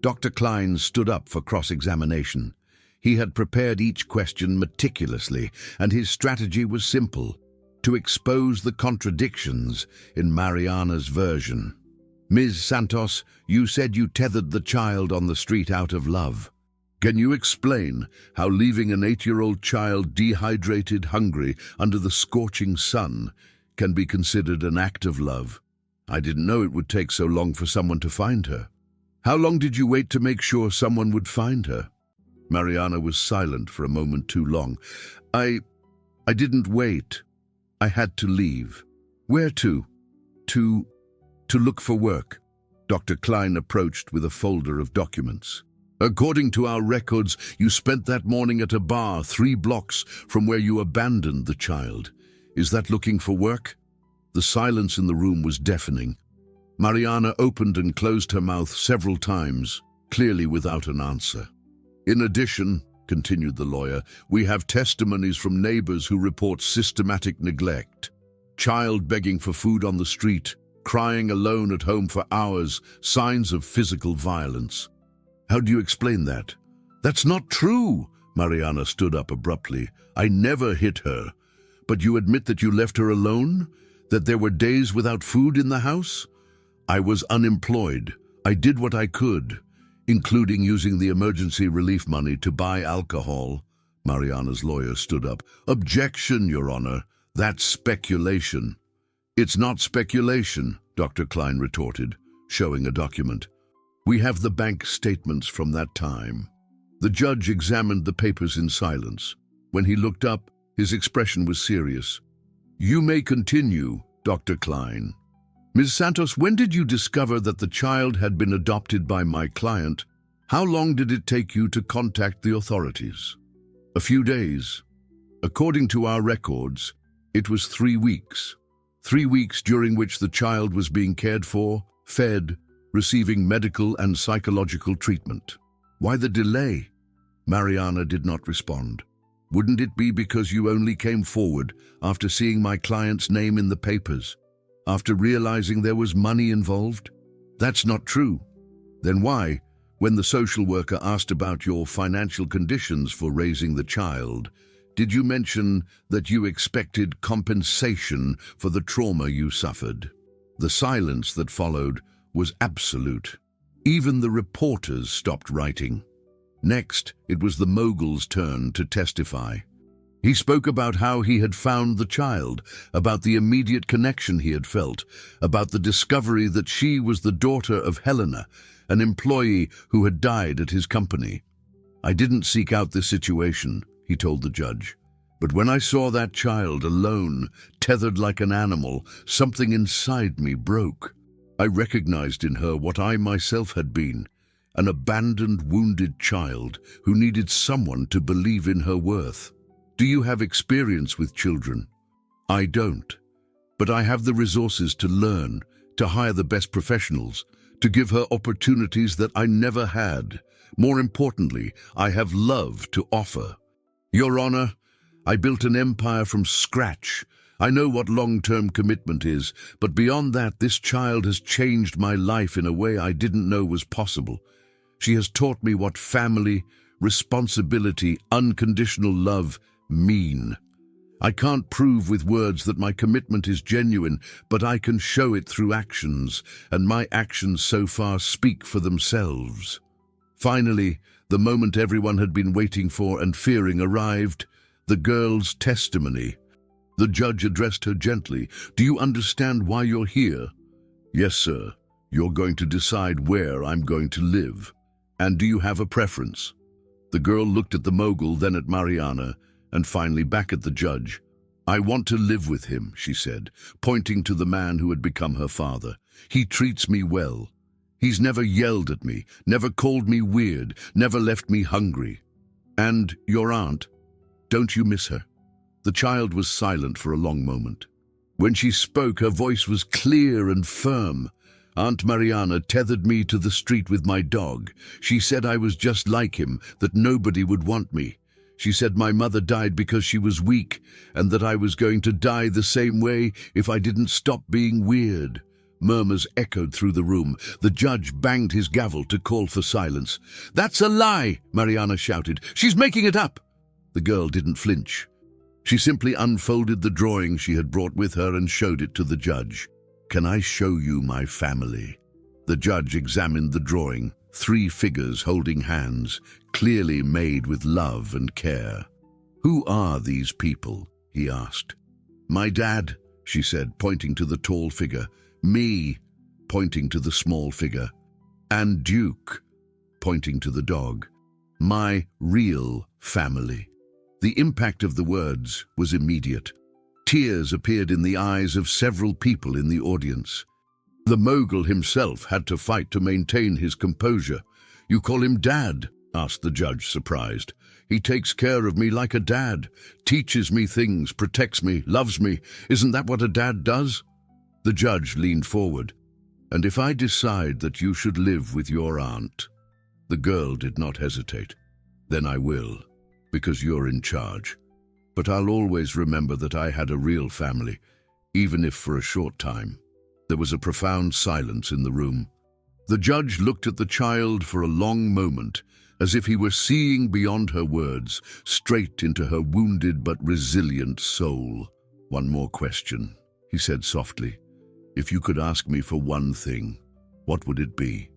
Dr. Klein stood up for cross-examination. He had prepared each question meticulously, and his strategy was simple: to expose the contradictions in Mariana's version. "Ms. Santos, you said you tethered the child on the street out of love. Can you explain how leaving an 8-year-old child dehydrated, hungry, under the scorching sun can be considered an act of love? I didn't know it would take so long for someone to find her. How long did you wait to make sure someone would find her?" Mariana was silent for a moment too long. I didn't wait. I had to leave." "Where to?" To look for work." Dr. Klein approached with a folder of documents. "According to our records, you spent that morning at a bar 3 blocks from where you abandoned the child. Is that looking for work?" The silence in the room was deafening. Mariana opened and closed her mouth several times, clearly without an answer. "In addition," continued the lawyer, "we have testimonies from neighbors who report systematic neglect. Child begging for food on the street, crying alone at home for hours, signs of physical violence." "How do you explain that?" "That's not true!" Mariana stood up abruptly. "I never hit her. But you admit that you left her alone? That there were days without food in the house?" "I was unemployed. I did what I could, including using the emergency relief money to buy alcohol." Mariana's lawyer stood up. "Objection, Your Honor. That's speculation." "It's not speculation," Dr. Klein retorted, showing a document. "We have the bank statements from that time." The judge examined the papers in silence. When he looked up, his expression was serious. "You may continue, Dr. Klein." "Ms. Santos, when did you discover that the child had been adopted by my client? How long did it take you to contact the authorities?" "A few days. According to our records, it was 3 weeks. 3 weeks during which the child was being cared for, fed, receiving medical and psychological treatment." "Why the delay?" Mariana did not respond. "Wouldn't it be because you only came forward after seeing my client's name in the papers? After realizing there was money involved?" "That's not true." "Then why, when the social worker asked about your financial conditions for raising the child, Did you mention that you expected compensation for the trauma you suffered? The silence that followed was absolute. Even the reporters stopped writing. Next, it was the mogul's turn to testify. He spoke about how he had found the child, about the immediate connection he had felt, about the discovery that she was the daughter of Helena, an employee who had died at his company. "I didn't seek out this situation," he told the judge. "But when I saw that child alone, tethered like an animal, something inside me broke. I recognized in her what I myself had been, an abandoned, wounded child who needed someone to believe in her worth. Do you have experience with children? I don't. But I have the resources to learn, to hire the best professionals, to give her opportunities that I never had. More importantly, I have love to offer. Your Honor, I built an empire from scratch. I know what long-term commitment is, but beyond that, this child has changed my life in a way I didn't know was possible. She has taught me what family, responsibility, unconditional love mean. I can't prove with words that my commitment is genuine, but I can show it through actions, and my actions so far speak for themselves." Finally, the moment everyone had been waiting for and fearing arrived, the girl's testimony. The judge addressed her gently. "Do you understand why you're here?" "Yes, sir. You're going to decide where I'm going to live. And do you have a preference?" The girl looked at the mogul, then at Mariana, and finally back at the judge. "I want to live with him," she said, pointing to the man who had become her father. "He treats me well. He's never yelled at me, never called me weird, never left me hungry. And your aunt, don't you miss her?" The child was silent for a long moment. When she spoke, her voice was clear and firm. "Aunt Mariana tethered me to the street with my dog. She said I was just like him, that nobody would want me. She said my mother died because she was weak, and that I was going to die the same way if I didn't stop being weird." Murmurs echoed through the room. The judge banged his gavel to call for silence. "That's a lie!" Mariana shouted. "She's making it up!" The girl didn't flinch. She simply unfolded the drawing she had brought with her and showed it to the judge. "Can I show you my family?" The judge examined the drawing, 3 figures holding hands, clearly made with love and care. "Who are these people?" he asked. "My dad," she said, pointing to the tall figure. "Me," pointing to the small figure. "And Duke," pointing to the dog. "My real family." The impact of the words was immediate. Tears appeared in the eyes of several people in the audience. The mogul himself had to fight to maintain his composure. "You call him Dad?" asked the judge, surprised. "He takes care of me like a dad, teaches me things, protects me, loves me. Isn't that what a dad does?" The judge leaned forward. "And if I decide that you should live with your aunt?" The girl did not hesitate. "Then I will, because you're in charge. But I'll always remember that I had a real family, even if for a short time." There was a profound silence in the room. The judge looked at the child for a long moment, as if he were seeing beyond her words, straight into her wounded but resilient soul. "One more question," he said softly. "If you could ask me for one thing, what would it be?"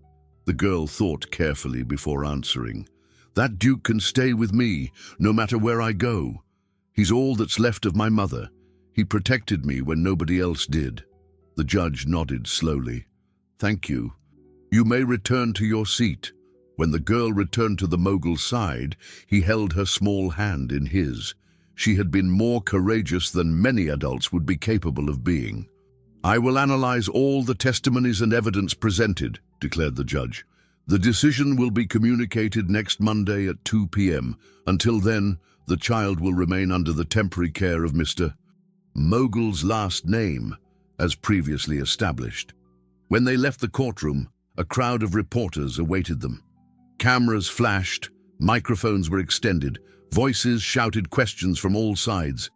The girl thought carefully before answering. "That Duke can stay with me, no matter where I go. He's all that's left of my mother. He protected me when nobody else did." The judge nodded slowly. "Thank you. You may return to your seat." When the girl returned to the mogul's side, he held her small hand in his. She had been more courageous than many adults would be capable of being. "I will analyze all the testimonies and evidence presented," declared the judge. "The decision will be communicated next Monday at 2 p.m. Until then, the child will remain under the temporary care of Mr. Mogul's last name, as previously established." When they left the courtroom, a crowd of reporters awaited them. Cameras flashed, microphones were extended, voices shouted questions from all sides.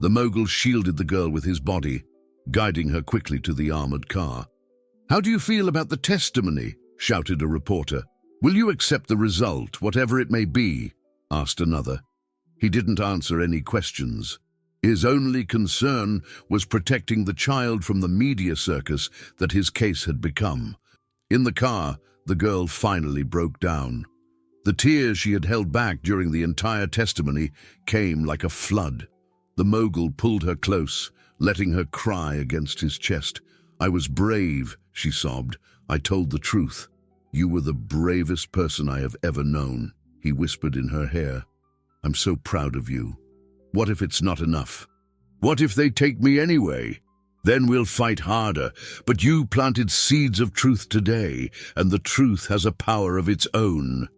The mogul shielded the girl with his body, guiding her quickly to the armored car. "How do you feel about the testimony?" shouted a reporter. "Will you accept the result, whatever it may be?" asked another. He didn't answer any questions. His only concern was protecting the child from the media circus that his case had become. In the car, the girl finally broke down. The tears she had held back during the entire testimony came like a flood. The mogul pulled her close, letting her cry against his chest. "I was brave," she sobbed. "I told the truth." "You were the bravest person I have ever known," he whispered in her hair. "I'm so proud of you. What if it's not enough? What if they take me anyway? Then we'll fight harder. But you planted seeds of truth today, and the truth has a power of its own."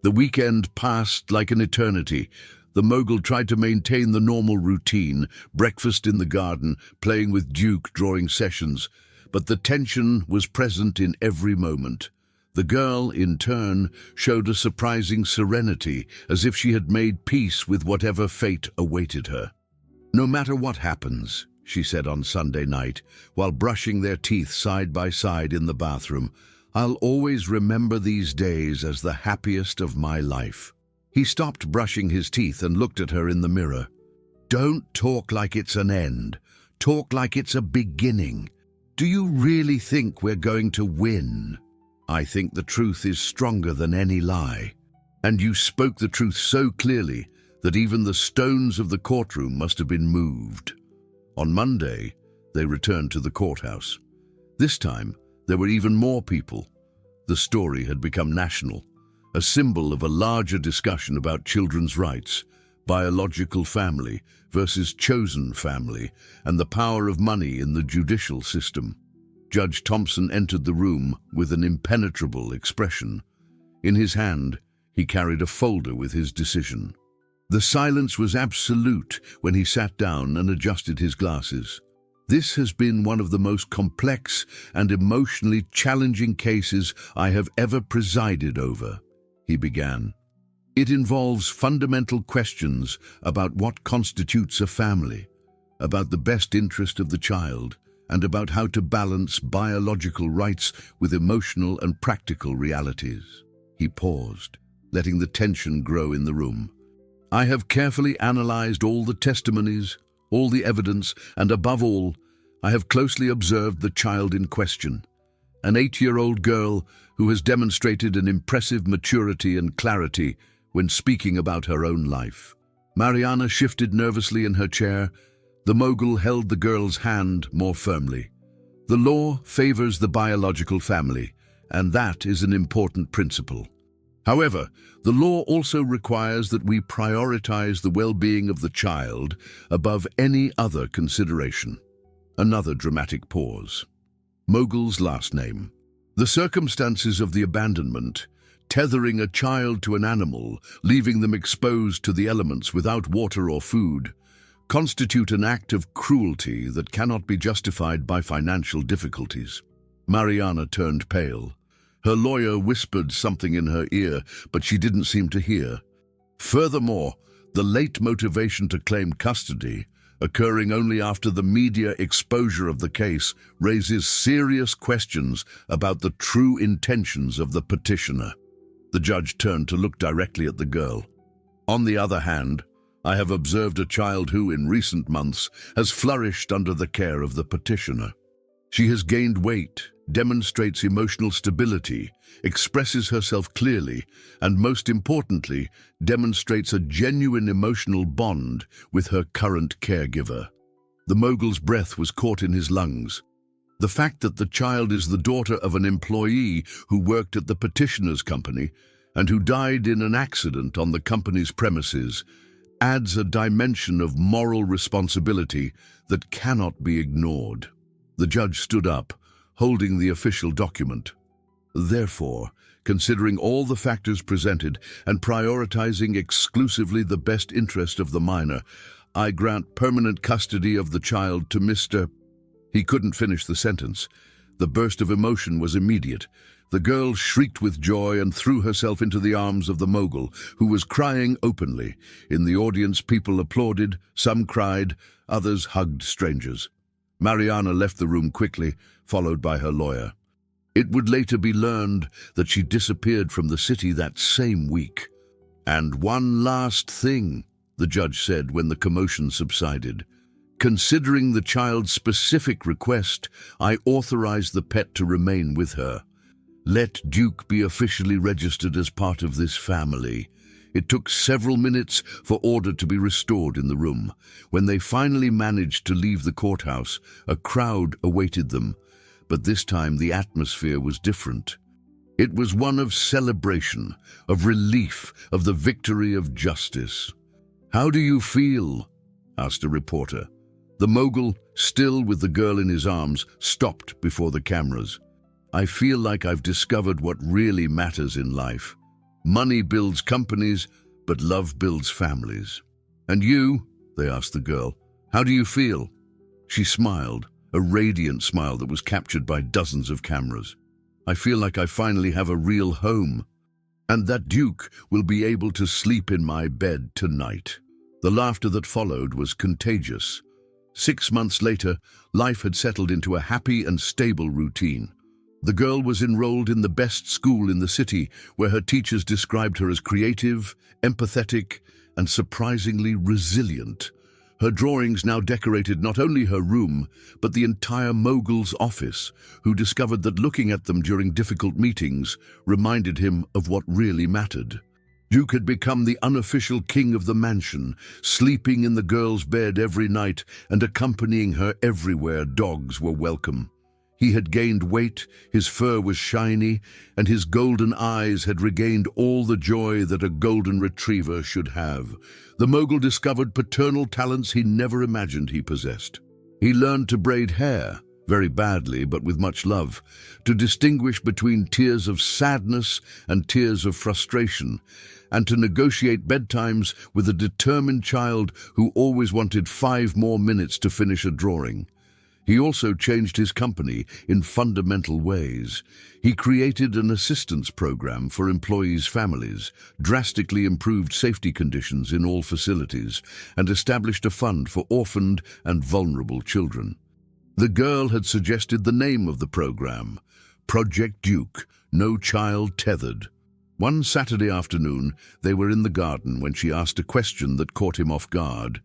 The weekend passed like an eternity. The mogul tried to maintain the normal routine, breakfast in the garden, playing with Duke, drawing sessions. But the tension was present in every moment. The girl, in turn, showed a surprising serenity, as if she had made peace with whatever fate awaited her. "No matter what happens," she said on Sunday night, while brushing their teeth side by side in the bathroom, "I'll always remember these days as the happiest of my life." He stopped brushing his teeth and looked at her in the mirror. "Don't talk like it's an end. Talk like it's a beginning. Do you really think we're going to win? I think the truth is stronger than any lie. And you spoke the truth so clearly that even the stones of the courtroom must have been moved." On Monday, they returned to the courthouse. This time, there were even more people. The story had become national, a symbol of a larger discussion about children's rights, biological family versus chosen family, and the power of money in the judicial system. Judge Thompson entered the room with an impenetrable expression. In his hand, he carried a folder with his decision. The silence was absolute when he sat down and adjusted his glasses. "This has been one of the most complex and emotionally challenging cases I have ever presided over," he began. "It involves fundamental questions about what constitutes a family, about the best interest of the child, and about how to balance biological rights with emotional and practical realities." He paused, letting the tension grow in the room. "I have carefully analyzed all the testimonies, all the evidence, and above all, I have closely observed the child in question, an 8-year-old girl who has demonstrated an impressive maturity and clarity when speaking about her own life." Mariana shifted nervously in her chair. The mogul held the girl's hand more firmly. "The law favors the biological family, and that is an important principle. However, the law also requires that we prioritize the well-being of the child above any other consideration." Another dramatic pause. Mogul's last name. "The circumstances of the abandonment, tethering a child to an animal, leaving them exposed to the elements without water or food, constitute an act of cruelty that cannot be justified by financial difficulties." Mariana turned pale. Her lawyer whispered something in her ear, but she didn't seem to hear. Furthermore, the late motivation to claim custody, occurring only after the media exposure of the case, raises serious questions about the true intentions of the petitioner. The judge turned to look directly at the girl. "On the other hand, I have observed a child who, in recent months, has flourished under the care of the petitioner. She has gained weight, demonstrates emotional stability, expresses herself clearly, and most importantly, demonstrates a genuine emotional bond with her current caregiver." The mogul's breath was caught in his lungs. The fact that the child is the daughter of an employee who worked at the petitioner's company and who died in an accident on the company's premises adds a dimension of moral responsibility that cannot be ignored. The judge stood up, holding the official document. "Therefore, considering all the factors presented and prioritizing exclusively the best interest of the minor, I grant permanent custody of the child to Mr." He couldn't finish the sentence. The burst of emotion was immediate. The girl shrieked with joy and threw herself into the arms of the mogul, who was crying openly. In the audience, people applauded, some cried, others hugged strangers. Mariana left the room quickly, followed by her lawyer. It would later be learned that she disappeared from the city that same week. "And one last thing," the judge said when the commotion subsided. "Considering the child's specific request, I authorize the pet to remain with her. Let Duke be officially registered as part of this family." It took several minutes for order to be restored in the room. When they finally managed to leave the courthouse, a crowd awaited them, but this time the atmosphere was different. It was one of celebration, of relief, of the victory of justice. "How do you feel?" asked a reporter. The mogul, still with the girl in his arms, stopped before the cameras. "I feel like I've discovered what really matters in life. Money builds companies, but love builds families." "And you?" they asked the girl. "How do you feel?" She smiled, a radiant smile that was captured by dozens of cameras. "I feel like I finally have a real home. And that Duke will be able to sleep in my bed tonight." The laughter that followed was contagious. 6 months later, life had settled into a happy and stable routine. The girl was enrolled in the best school in the city, where her teachers described her as creative, empathetic, and surprisingly resilient. Her drawings now decorated not only her room, but the entire mogul's office, who discovered that looking at them during difficult meetings reminded him of what really mattered. Duke had become the unofficial king of the mansion, sleeping in the girl's bed every night and accompanying her everywhere dogs were welcome. He had gained weight, his fur was shiny, and his golden eyes had regained all the joy that a golden retriever should have. The mogul discovered paternal talents he never imagined he possessed. He learned to braid hair, very badly but with much love, to distinguish between tears of sadness and tears of frustration, and to negotiate bedtimes with a determined child who always wanted 5 more minutes to finish a drawing. He also changed his company in fundamental ways. He created an assistance program for employees' families, drastically improved safety conditions in all facilities, and established a fund for orphaned and vulnerable children. The girl had suggested the name of the program, Project Duke, No Child Tethered. One Saturday afternoon, they were in the garden when she asked a question that caught him off guard.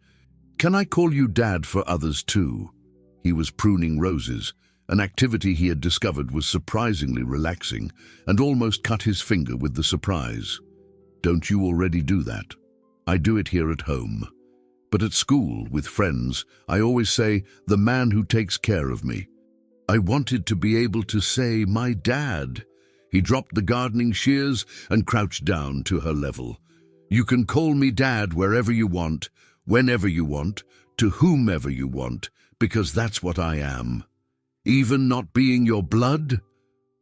"Can I call you Dad for others too?" He was pruning roses. An activity he had discovered was surprisingly relaxing, and almost cut his finger with the surprise. "Don't you already do that?" "I do it here at home. But at school, with friends, I always say, 'the man who takes care of me.'" I wanted to be able to say, "my dad." He dropped the gardening shears and crouched down to her level. "You can call me Dad wherever you want, whenever you want, to whomever you want, because that's what I am. Even not being your blood?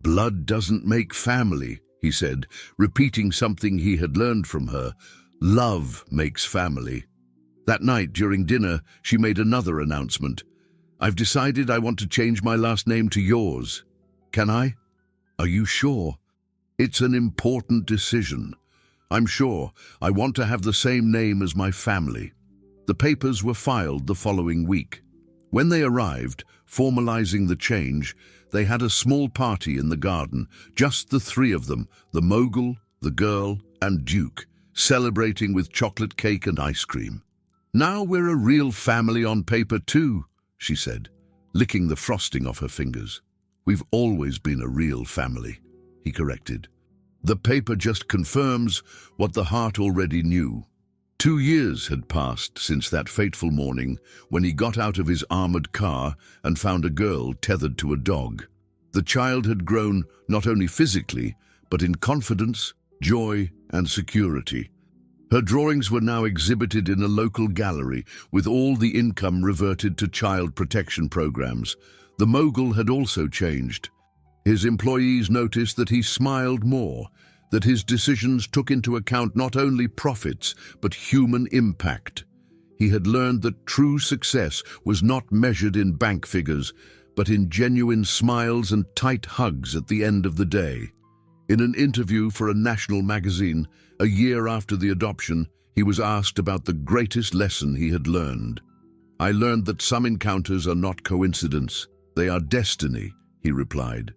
Blood doesn't make family," he said, repeating something he had learned from her. "Love makes family." That night, during dinner, she made another announcement. "I've decided I want to change my last name to yours. Can I?" "Are you sure?" "It's an important decision. I'm sure I want to have the same name as my family." The papers were filed the following week. When they arrived, formalizing the change, they had a small party in the garden, just the 3 of them, the mogul, the girl, and Duke, celebrating with chocolate cake and ice cream. "Now we're a real family on paper too," she said, licking the frosting off her fingers. "We've always been a real family," he corrected. "The paper just confirms what the heart already knew." 2 years had passed since that fateful morning when he got out of his armored car and found a girl tethered to a dog. The child had grown not only physically, but in confidence, joy, and security. Her drawings were now exhibited in a local gallery, with all the income reverted to child protection programs. The mogul had also changed. His employees noticed that he smiled more, that his decisions took into account not only profits, but human impact. He had learned that true success was not measured in bank figures, but in genuine smiles and tight hugs at the end of the day. In an interview for a national magazine, a year after the adoption, he was asked about the greatest lesson he had learned. "I learned that some encounters are not coincidence, they are destiny," he replied.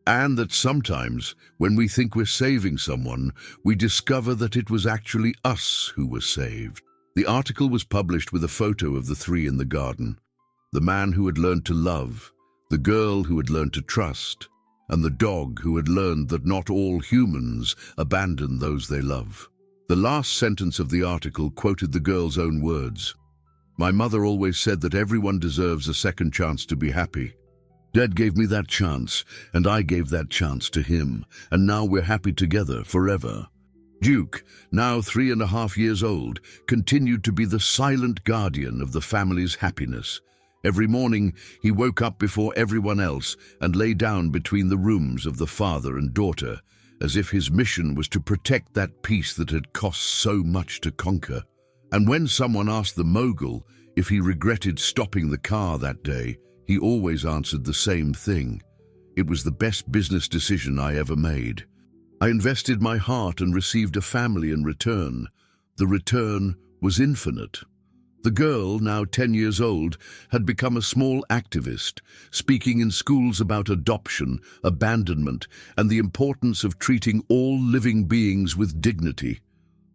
"And that sometimes, when we think we're saving someone, we discover that it was actually us who were saved." The article was published with a photo of the three in the garden. The man who had learned to love, the girl who had learned to trust, and the dog who had learned that not all humans abandon those they love. The last sentence of the article quoted the girl's own words. "My mother always said that everyone deserves a second chance to be happy. Dad gave me that chance, and I gave that chance to him, and now we're happy together forever." Duke, now 3.5 years old, continued to be the silent guardian of the family's happiness. Every morning, he woke up before everyone else and lay down between the rooms of the father and daughter, as if his mission was to protect that peace that had cost so much to conquer. And when someone asked the mogul if he regretted stopping the car that day, he always answered the same thing. "It was the best business decision I ever made. I invested my heart and received a family in return. The return was infinite." The girl, now 10 years old, had become a small activist, speaking in schools about adoption, abandonment, and the importance of treating all living beings with dignity.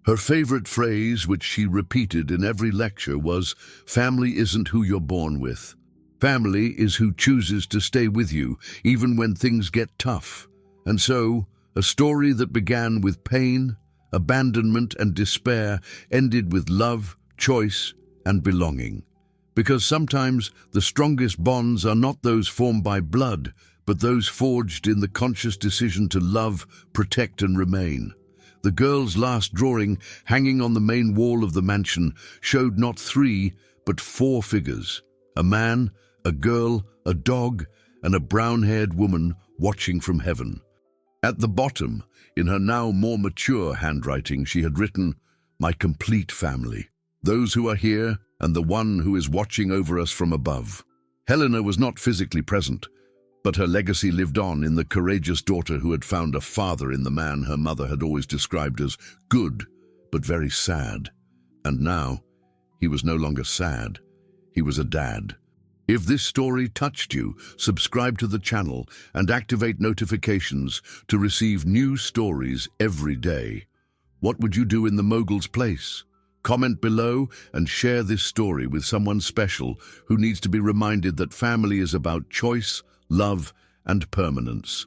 Her favorite phrase, which she repeated in every lecture, was, "Family isn't who you're born with. Family is who chooses to stay with you, even when things get tough." And so, a story that began with pain, abandonment, and despair ended with love, choice, and belonging. Because sometimes the strongest bonds are not those formed by blood, but those forged in the conscious decision to love, protect, and remain. The girl's last drawing, hanging on the main wall of the mansion, showed not 3, but 4 figures: a man, a girl, a dog, and a brown-haired woman watching from heaven. At the bottom, in her now more mature handwriting, she had written, "My complete family. Those who are here, and the one who is watching over us from above." Helena was not physically present, but her legacy lived on in the courageous daughter who had found a father in the man her mother had always described as good, but very sad. And now, he was no longer sad. He was a dad. If this story touched you, subscribe to the channel and activate notifications to receive new stories every day. What would you do in the mogul's place? Comment below and share this story with someone special who needs to be reminded that family is about choice, love, and permanence.